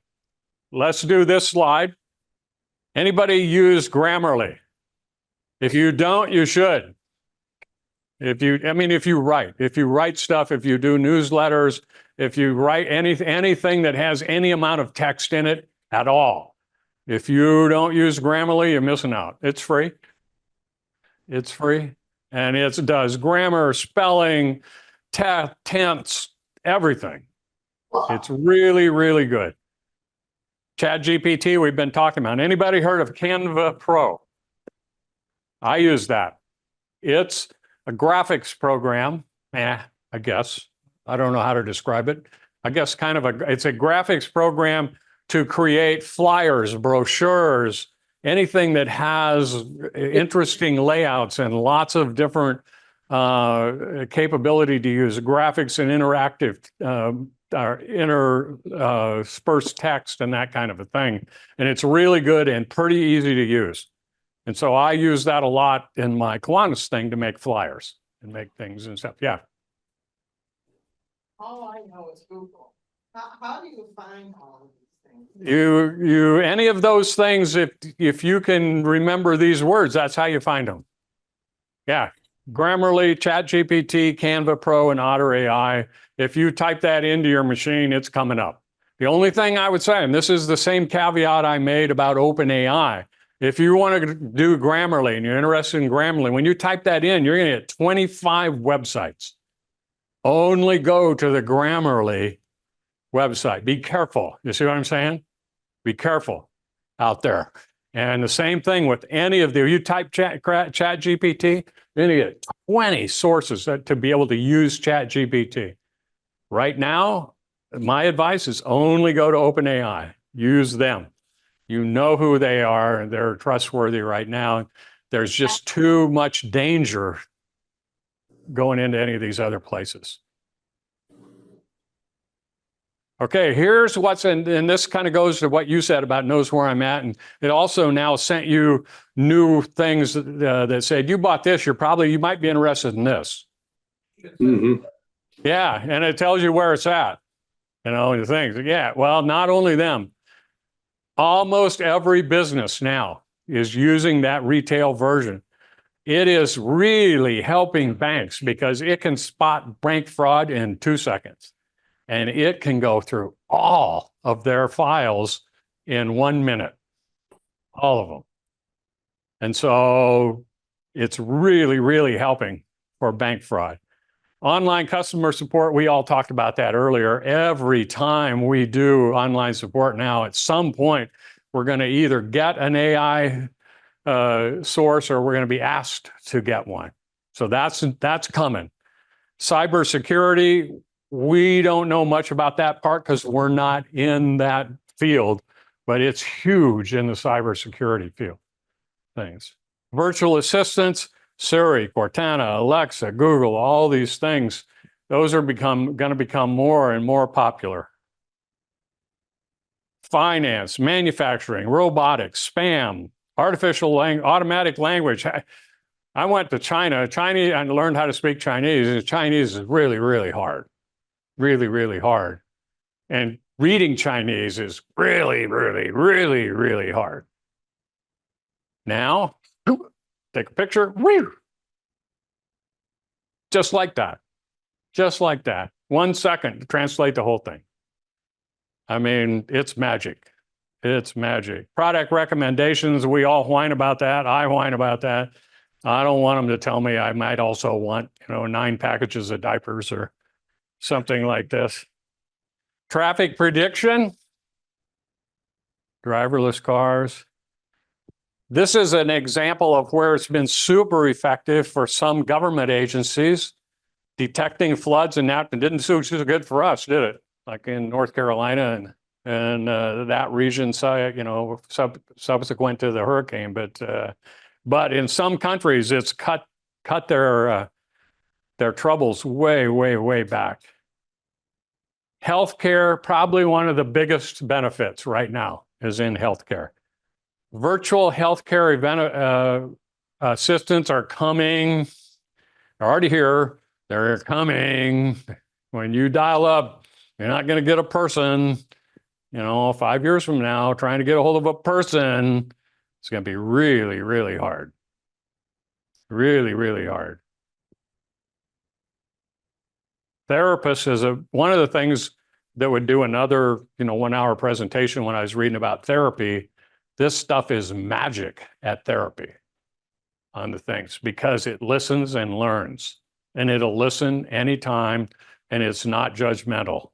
A: Let's do this slide. Anybody use Grammarly? If you don't, you should. If you write stuff, if you do newsletters, if you write anything that has any amount of text in it at all, if you don't use Grammarly, you're missing out. It's free. It's free. And it does grammar, spelling, tense, everything. It's really, really good. ChatGPT, we've been talking about. Anybody heard of Canva Pro? I use that. It's a graphics program. I guess. I don't know how to describe it. I guess it's a graphics program to create flyers, brochures, anything that has interesting layouts and lots of different capability to use graphics and interactive interspersed text and that kind of a thing. And it's really good and pretty easy to use. And so I use that a lot in my Kiwanis thing to make flyers and make things and stuff. Yeah.
G: All I know is Google. How do you find all of these things?
A: Any of those things, if you can remember these words, that's how you find them. Yeah. Grammarly, ChatGPT, Canva Pro, and Otter AI. If you type that into your machine, it's coming up. The only thing I would say, and this is the same caveat I made about OpenAI, if you want to do Grammarly and you're interested in Grammarly, when you type that in, you're going to get 25 websites. Only go to the Grammarly website. Be careful. You see what I'm saying? Be careful out there. And the same thing with any of you type ChatGPT, you're going to get 20 sources to be able to use ChatGPT. Right now, my advice is only go to OpenAI. Use them. You know who they are, and they're trustworthy right now. There's just too much danger going into any of these other places. Okay, here's what's and this kind of goes to what you said about knows where I'm at. And it also now sent you new things that said, you bought this, you might be interested in this.
H: Mm-hmm.
A: Yeah, and it tells you where it's at, the things. Yeah, well, not only them. Almost every business now is using that retail version. It is really helping banks because it can spot bank fraud in 2 seconds. And it can go through all of their files in 1 minute, all of them. And so it's really, really helping for bank fraud. Online customer support, we all talked about that earlier. Every time we do online support now, at some point, we're going to either get an AI source or we're going to be asked to get one. So that's coming. Cybersecurity, we don't know much about that part because we're not in that field, but it's huge in the cybersecurity field things. Virtual assistants, Siri, Cortana, Alexa, Google, all these things, those are going to become more and more popular. Finance, manufacturing, robotics, spam, automatic language. I went to China and learned how to speak Chinese. Chinese is really, really hard. Really, really hard. And reading Chinese is really, really, really, really hard. Now, take a picture. Woo! Just like that. Just like that. 1 second to translate the whole thing. I mean, it's magic. It's magic. Product recommendations, we all whine about that. I whine about that. I don't want them to tell me I might also want, 9 packages of diapers or something like this. Traffic prediction, driverless cars. This is an example of where it's been super effective for some government agencies detecting floods, and that didn't do so good for us, did it? Like in North Carolina and that region, subsequent to the hurricane. But in some countries, it's cut their troubles way, way, way back. Healthcare, probably one of the biggest benefits right now is in healthcare. Virtual healthcare assistants are coming. They're already here. They're coming. When you dial up, you're not going to get a person. 5 years from now, trying to get a hold of a person, it's going to be really, really hard. Really, really hard. Therapist is one of the things that would do another, 1 hour presentation when I was reading about therapy. This stuff is magic at therapy on the things because it listens and learns, and it'll listen anytime, and it's not judgmental.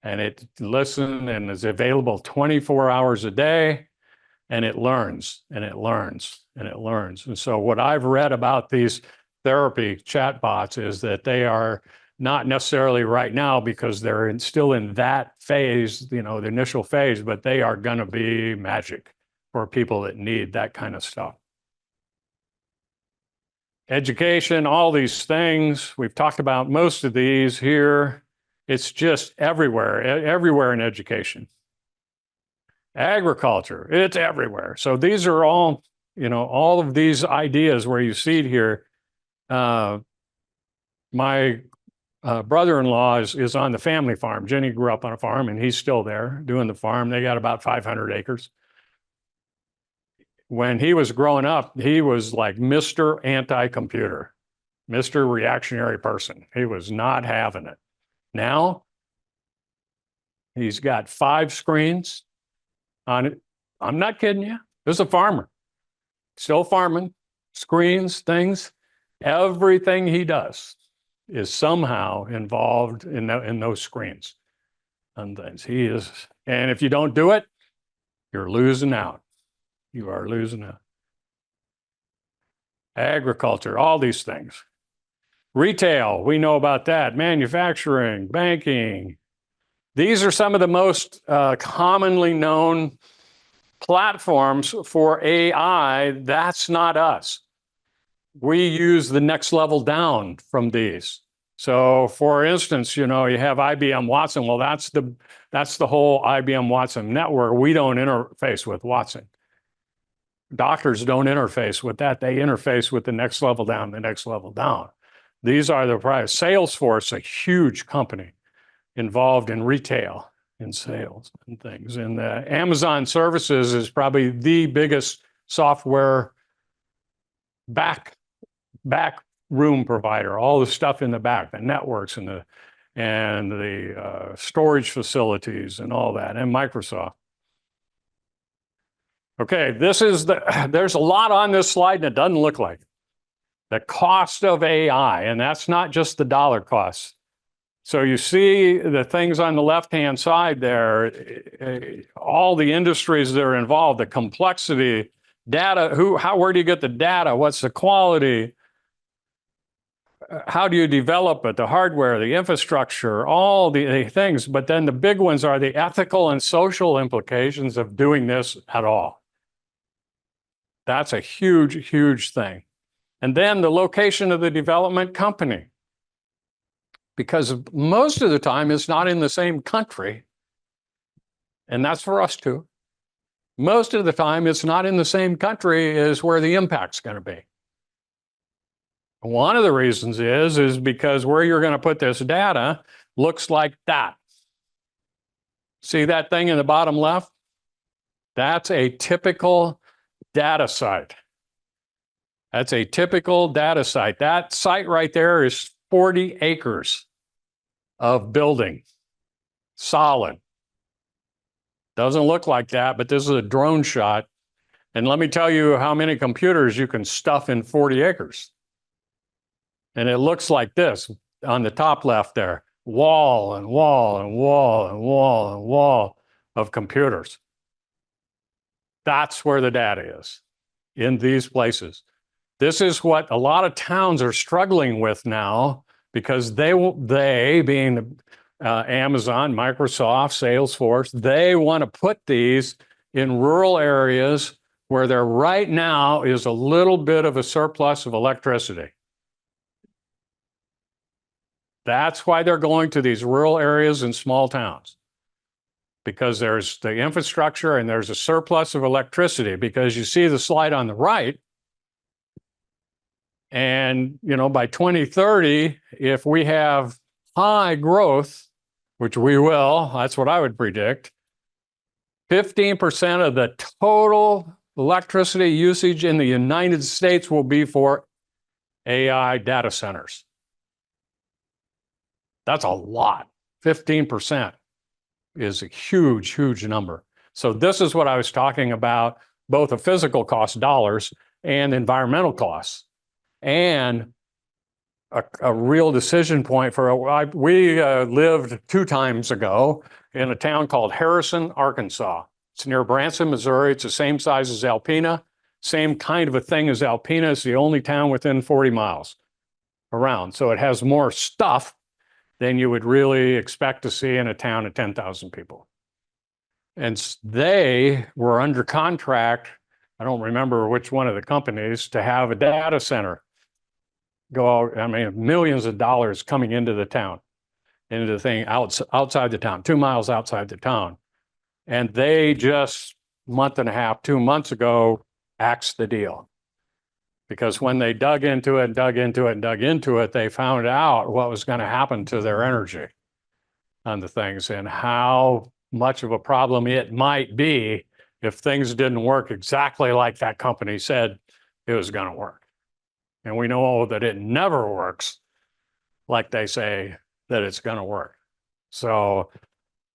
A: And it listens and is available 24 hours a day, and it learns and it learns and it learns. And so what I've read about these therapy chatbots is that they are not necessarily right now because they're still in that phase, the initial phase, but they are going to be magic for people that need that kind of stuff. Education, all these things, we've talked about most of these here. It's just everywhere in education. Agriculture, it's everywhere. So these are all, all of these ideas where you see it here. My brother-in-law is on the family farm. Jenny grew up on a farm, and he's still there doing the farm. They got about 500 acres. When he was growing up, he was like Mr. Anti-computer, Mr. Reactionary person. He was not having it. Now, he's got 5 screens on it. I'm not kidding you. There's a farmer, still farming, screens, things. Everything he does is somehow involved in those screens and things. He is, and if you don't do it, you're losing out. You are losing out. Agriculture, all these things. Retail, we know about that. Manufacturing, banking. These are some of the most commonly known platforms for AI. That's not us. We use the next level down from these. So for instance, you have IBM Watson. Well, that's the whole IBM Watson network. We don't interface with Watson. Doctors don't interface with that. They interface with the next level down, the next level down. These are the price. Salesforce, a huge company involved in retail, in sales and things. And Amazon Services is probably the biggest software back room provider. All the stuff in the back, the networks and the storage facilities and all that, and Microsoft. Okay, there's a lot on this slide and it doesn't look like it. The cost of AI, and that's not just the dollar cost. So you see the things on the left-hand side there, all the industries that are involved, the complexity, data, where do you get the data? What's the quality? How do you develop it? The hardware, the infrastructure, all the things. But then the big ones are the ethical and social implications of doing this at all. That's a huge, huge thing. And then the location of the development company. Because most of the time it's not in the same country. And that's for us too. Most of the time it's not in the same country as where the impact's going to be. One of the reasons is because where you're going to put this data looks like that. See that thing in the bottom left? That's a typical data site. That's a typical data site. That site right there is 40 acres of building, solid. Doesn't look like that, but this is a drone shot. And let me tell you how many computers you can stuff in 40 acres. And it looks like this on the top left there, wall and wall and wall and wall and wall of computers. That's where the data is, in these places. This is what a lot of towns are struggling with now, because they being Amazon, Microsoft, Salesforce, they want to put these in rural areas where there right now is a little bit of a surplus of electricity. That's why they're going to these rural areas and small towns. because there's the infrastructure and there's a surplus of electricity, because you see the slide on the right. And, you know, by 2030, if we have high growth, which we will, that's what I would predict, 15% of the total electricity usage in the United States will be for AI data centers. That's a lot. 15% is a huge, huge number. So this is what I was talking about, both the physical cost, dollars, and environmental costs. And a real decision point for, we lived 2 times ago in a town called Harrison, Arkansas. It's near Branson, Missouri. It's the same size as Alpena, same kind of a thing as Alpena. It's the only town within 40 miles around. So it has more stuff than you would really expect to see in a town of 10,000 people. And they were under contract, I don't remember which one of the companies, to have a data center go out. I mean, millions of dollars coming into the town, into the thing outside the town, 2 miles outside the town. And they just month and a half, 2 months ago, axed the deal. Because when they dug into it, they found out what was going to happen to their energy on the things and how much of a problem it might be if things didn't work exactly like that company said it was going to work. And we know that it never works like they say that it's going to work. So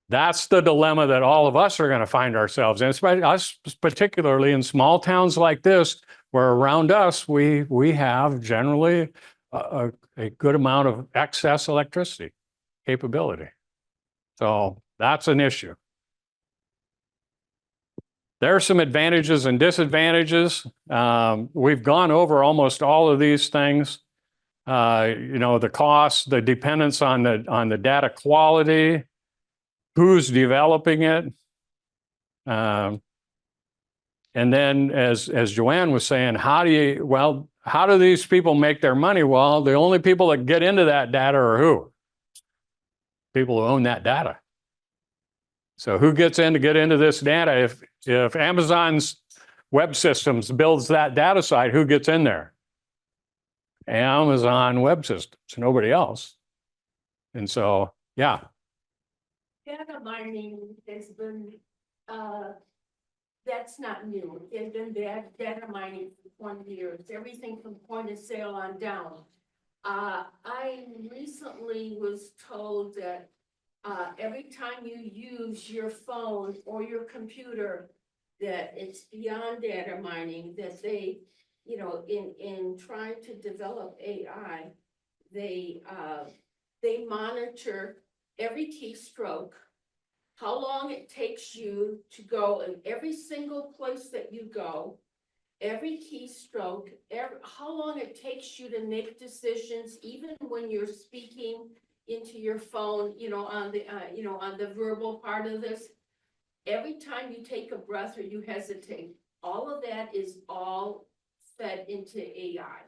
A: that's the dilemma that all of us are going to find ourselves in, especially us, particularly in small towns like this, where around us we have generally a good amount of excess electricity capability. So that's an issue. There are some advantages and disadvantages. We've gone over almost all of these things. You know, the cost, the dependence on the data quality, who's developing it. And then as Joanne was saying, how do these people make their money? Well, the only people that get into that data are who? People who own that data. So who gets into this data? If Amazon's Web Systems builds that data site, who gets in there? Amazon Web Systems, nobody else. And so, yeah.
C: Data mining has been, that's not new. There's been data mining for 20 years, everything from point of sale on down. I recently was told that every time you use your phone or your computer, that it's beyond data mining, that they, you know, in trying to develop AI, they monitor every keystroke, how long it takes you to go in every single place that you go, every keystroke, how long it takes you to make decisions, even when you're speaking into your phone, you know, on the verbal part of this. Every time you take a breath or you hesitate, all of that is all fed into AI.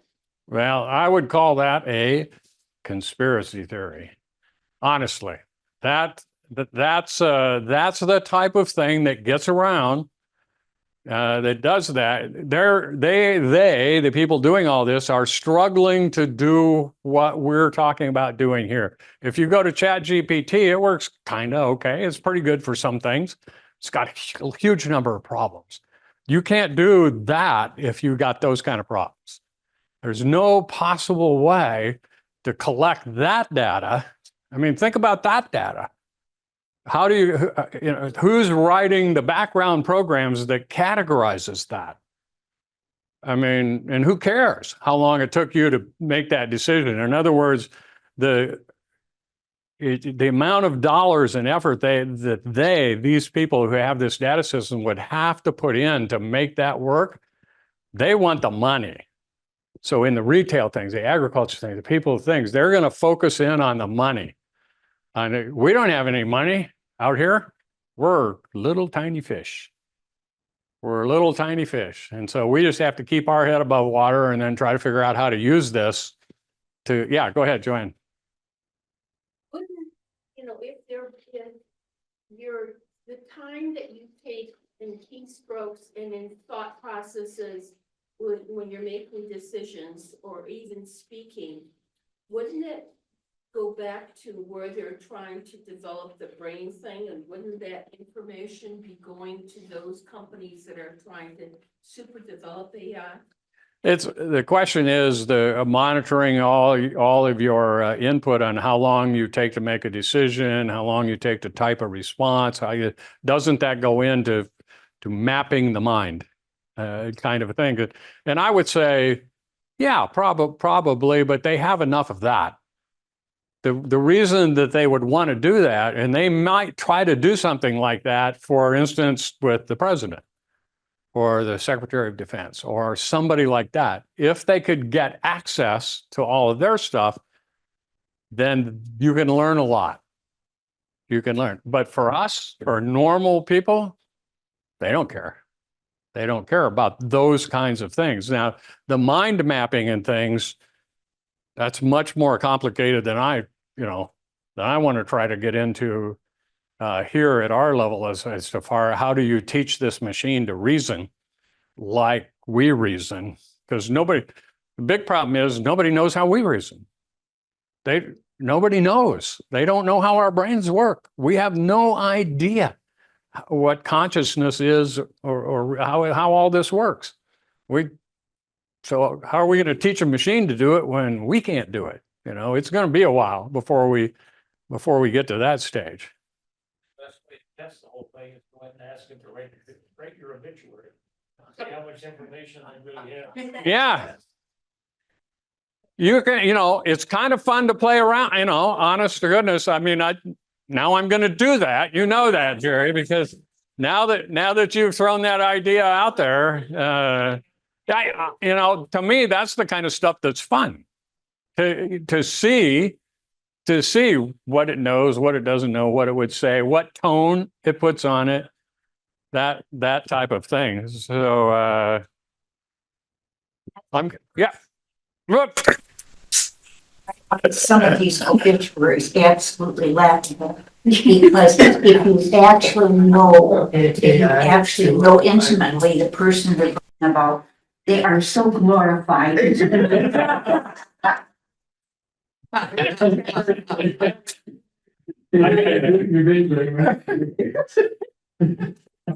A: Well, I would call that a conspiracy theory. Honestly, that's the type of thing that gets around, that does that. The people doing all this are struggling to do what we're talking about doing here. If you go to ChatGPT, it works kind of okay. It's pretty good for some things. It's got a huge number of problems. You can't do that if you got those kind of problems. There's no possible way to collect that data. I mean, think about that data. How do you know, who's writing the background programs that categorizes that? I mean, and who cares how long it took you to make that decision? In other words, the amount of dollars and effort these people who have this data system would have to put in to make that work, they want the money. So in the retail things, the agriculture things, the people things, they're going to focus in on the money. And we don't have any money out here. We're little tiny fish. We're little tiny fish. And so we just have to keep our head above water and then try to figure out how to use this to, yeah, go ahead, Joanne.
C: Wouldn't, you know, if the time that you take in keystrokes and in thought processes when you're making decisions or even speaking, wouldn't it go back to where they're trying to develop the brain thing? And wouldn't that information be going to those companies that are trying to super develop AI?
A: It's, the question is the monitoring all of your input on how long you take to make a decision, how long you take to type a response, doesn't that go into mapping the mind, kind of a thing? And I would say, yeah, probably, but they have enough of that. The reason that they would want to do that, and they might try to do something like that, for instance, with the president or the Secretary of Defense or somebody like that, if they could get access to all of their stuff, then you can learn a lot. You can learn. But for us, or normal people, they don't care. They don't care about those kinds of things. Now, the mind mapping and things, that's much more complicated than I want to try to get into here at our level as to far, how do you teach this machine to reason like we reason? Because the big problem is nobody knows how we reason. Nobody knows. They don't know how our brains work. We have no idea what consciousness is or how all this works. So how are we going to teach a machine to do it when we can't do it? It's going to be a while before we get to that stage.
F: That's the whole thing, is go ahead and ask them to write your obituary. See how much information they really have.
A: Yeah. You can, it's kind of fun to play around, honest to goodness. I mean, now I'm going to do that. You know that, Jerry, because now that you've thrown that idea out there, to me, that's the kind of stuff that's fun to see what it knows, what it doesn't know, what it would say, what tone it puts on it, that type of thing. So, yeah.
H: Some of these obituaries absolutely laughable, because if you actually know intimately the person they're talking about, they are so glorified.
F: All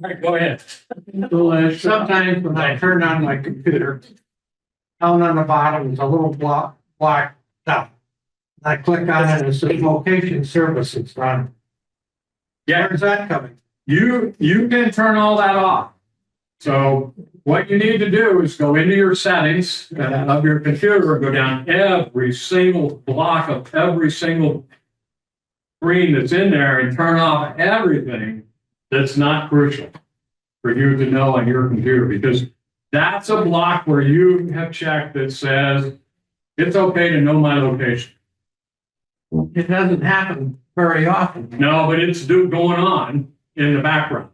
F: right, go ahead. Sometimes when I turn on my computer, down on the bottom is a little black dot. I click on it and it says location services on.
A: Yeah.
F: Where's that coming?
A: You can turn all that off. So what you need to do is go into your settings of your computer and go down every single block of every single screen that's in there and turn off everything that's not crucial for you to know on your computer, because that's a block where you have checked that says it's okay to know my location.
F: It doesn't happen very often.
A: No, but it's going on in the background.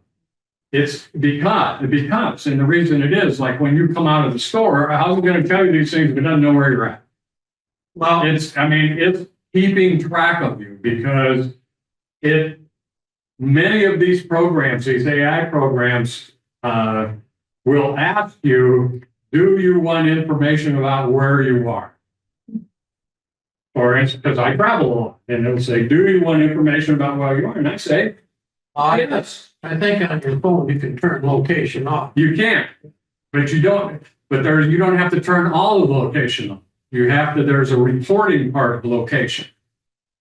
A: It's because, and the reason it is, like when you come out of the store, how's it going to tell you these things if it doesn't know where you're at? Well, it's keeping track of you, because many of these programs, these AI programs, will ask you, do you want information about where you are? For instance, because I travel a lot, and it'll say, do you want information about where you are? And I say, yes.
F: I think on your phone you can turn location off.
A: You can, but you don't. But you don't have to turn all of the location off. There's a reporting part of location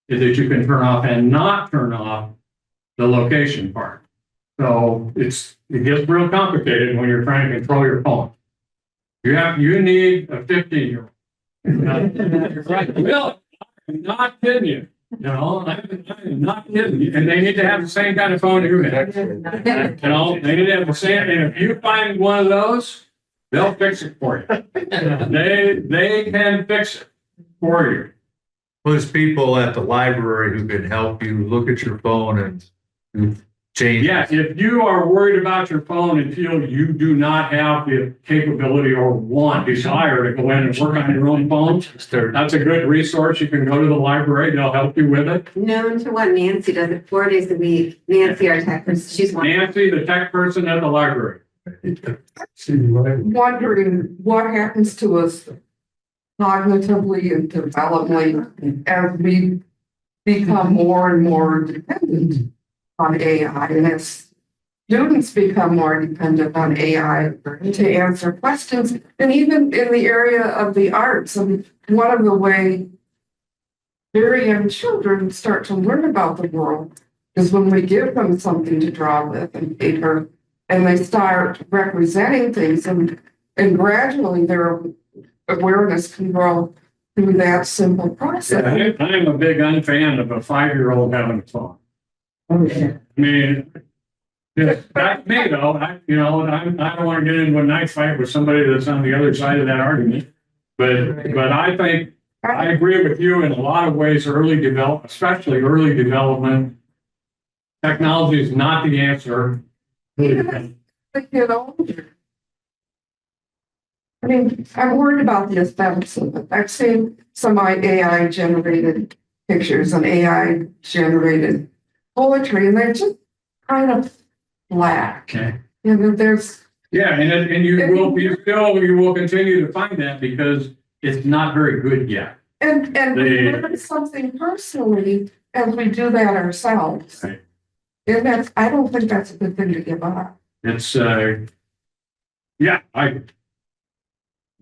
A: that you can turn off and not turn off the location part. So it gets real complicated when you're trying to control your phone. You need a 15-year-old. Right. Well, I'm not kidding you. I'm not kidding you. And they need to have the same kind of phone you have. They need to have the same. And if you find one of those, they'll fix it for you. They can fix it for you.
I: Well, there's people at the library who can help you look at your phone and change.
A: Yeah, if you are worried about your phone and feel you do not have the capability or want, desire to go in and work on your own phone, that's a good resource. You can go to the library, they'll help you with it.
E: Noon to one, Nancy does it 4 days a week. Nancy, our tech person, she's one.
A: Nancy, the tech person at the library.
J: Wondering what happens to us cognitively and developmentally as we become more and more dependent on AI, and as students become more dependent on AI to answer questions, and even in the area of the arts. And one of the way very young children start to learn about the world is when we give them something to draw with and paper, and they start representing things, and gradually their awareness can grow through that simple process.
A: I'm a big unfan of a 5-year-old having a phone.
J: Okay.
A: I mean, that's me though. I don't want to get into a knife fight with somebody that's on the other side of that argument. But I think I agree with you in a lot of ways. Especially early development, technology is not the answer.
J: Even as they get older. I mean, I'm worried about the aesthetics of it. I've seen some AI generated pictures and AI generated poetry, and they're just kind of black.
A: Okay.
J: You know, there's.
A: Yeah, and you will continue to find that because it's not very good yet.
J: And we learn something personally as we do that ourselves.
A: Right.
J: And I don't think that's a good thing to give up.
A: It's
K: In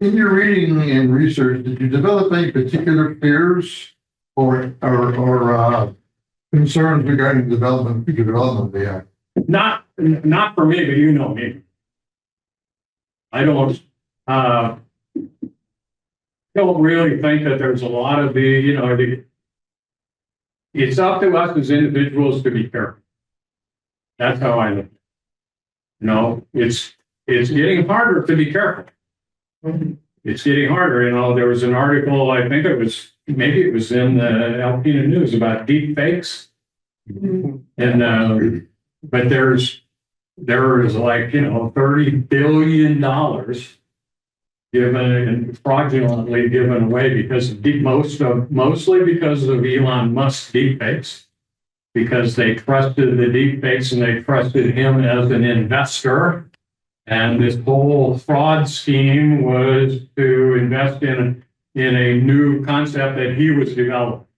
K: your reading and research, did you develop any particular fears or concerns regarding future development of AI?
A: not for me, but you know me. I don't really think that there's a lot of it's up to us as individuals to be careful. That's how I look. It's getting harder to be careful. It's getting harder. There was an article, I think it was in the Alpena News about deep fakes. And but there is like $30 billion given and fraudulently given away because of mostly because of Elon Musk's deepfakes, because they trusted the deepfakes and they trusted him as an investor. And this whole fraud scheme was to invest in a new concept that he was developing.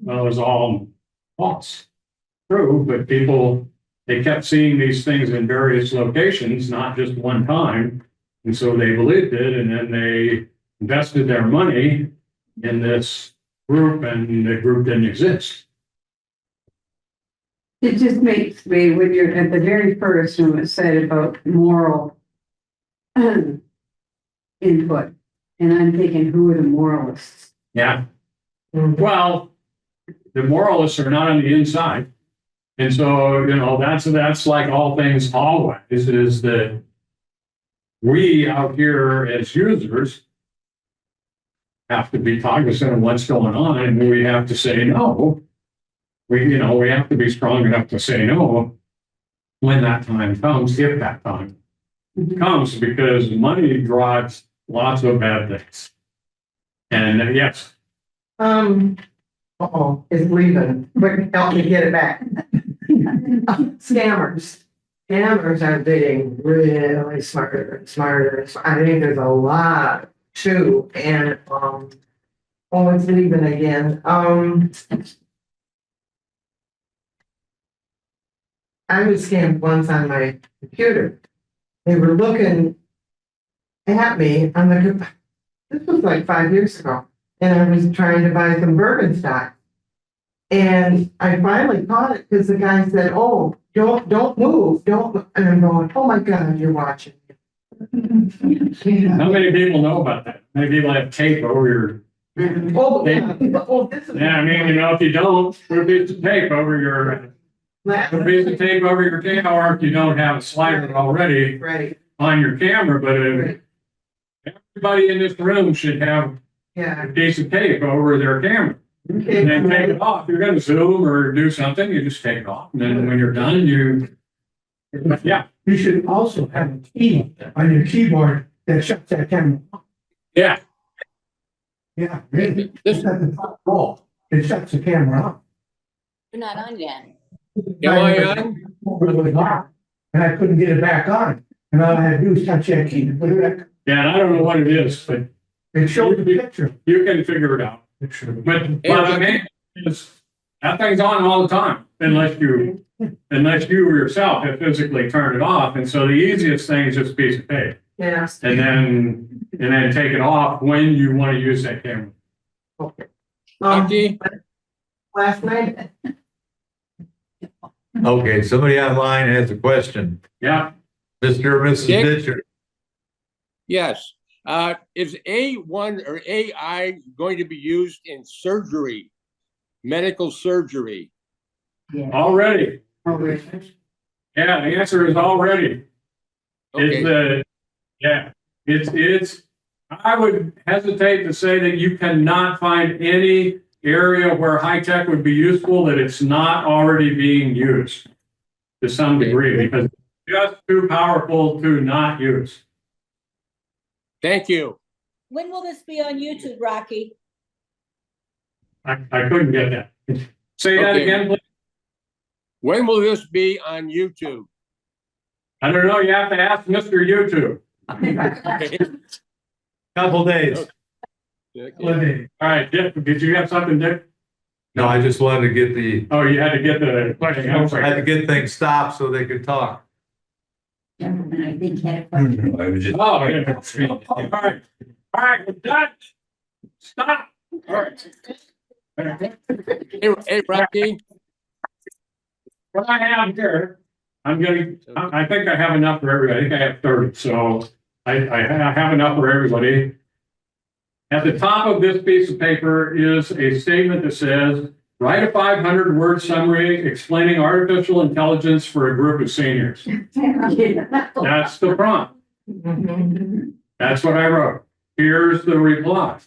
A: Well, it was all false. True, but they kept seeing these things in various locations, not just one time. And so they believed it, and then they invested their money in this group, and the group didn't exist.
D: It just makes me, when you're at the very first, when it said about moral input, and I'm thinking, who are the moralists?
A: Yeah. Well, the moralists are not on the inside. And so, that's like all things always, is that we out here as users have to be cognizant of what's going on, and we have to say no. We have to be strong enough to say no when that time comes, if that time comes, because money drives lots of bad things. And yes.
G: It's leaving, but help me get it back. Scammers are getting really smarter and smarter. I think there's a lot too, and it's leaving again. I was scammed once on my computer. They were looking at me. I'm like, this was like 5 years ago, and I was trying to buy some bourbon stock. And I finally caught it because the guy said, "Oh, don't move, don't." And I'm going, "Oh my God, you're watching."
A: How many people know about that? How many people have tape over your?
G: Oh, yeah. This is.
A: Yeah, if you don't, put a piece of tape over your. Put a piece of tape over your camera, or if you don't have a slider already
G: Right.
A: on your camera, but everybody in this room should have
G: Yeah.
A: a piece of tape over their camera. and then take it off. You're gonna Zoom or do something, you just take it off. And then when you're done, yeah,
F: You should also have a key on your keyboard that shuts that camera off.
A: yeah.
F: Yeah, really. It's at the top roll. It shuts the camera off.
H: You're not on yet.
I: Am I on?
F: It was off, and I couldn't get it back on. And all I had to do was touch that key to put it back.
A: Yeah, and I don't know what it is, but
F: It showed the picture.
A: you can figure it out. But the main is, that thing's on all the time, unless you yourself have physically turned it off. And so the easiest thing is just a piece of tape.
G: Yeah.
A: And then take it off when you want to use that camera.
I: Rocky?
G: Last night,
L: Okay, somebody online has a question.
A: Yeah.
L: Mr. or Mrs.
I: Dick?
L: Ditcher.
I: Yes. Is A1 or AI going to be used in surgery, medical surgery?
A: Already.
F: Oh,
A: Yeah, the answer is already.
I: Okay.
A: It's, I would hesitate to say that you cannot find any area where high tech would be useful that it's not already being used to some degree, because it's just too powerful to not use.
I: Thank you.
H: When will this be on YouTube, Rocky?
A: I couldn't get that. Say that
I: Okay.
A: again, please.
I: When will this be on YouTube?
A: I don't know, you have to ask Mr. YouTube.
I: Okay.
L: Couple days.
I: Okay.
A: All right, Dick, did you have something, Dick?
L: No, I just wanted to get the,
A: Oh, you had to get the question. I'm
L: I
A: sorry.
L: had to get things stopped so they could talk.
H: Gentlemen, I think had a question.
A: Oh, yeah. All right, we're done. Stop. All right.
I: Hey, Rocky,
A: What I have here, I think I have enough for everybody. I think I have 30, so I have enough for everybody. At the top of this piece of paper is a statement that says, write a 500-word summary explaining artificial intelligence for a group of seniors. That's the prompt. That's what I wrote. Here's the reply.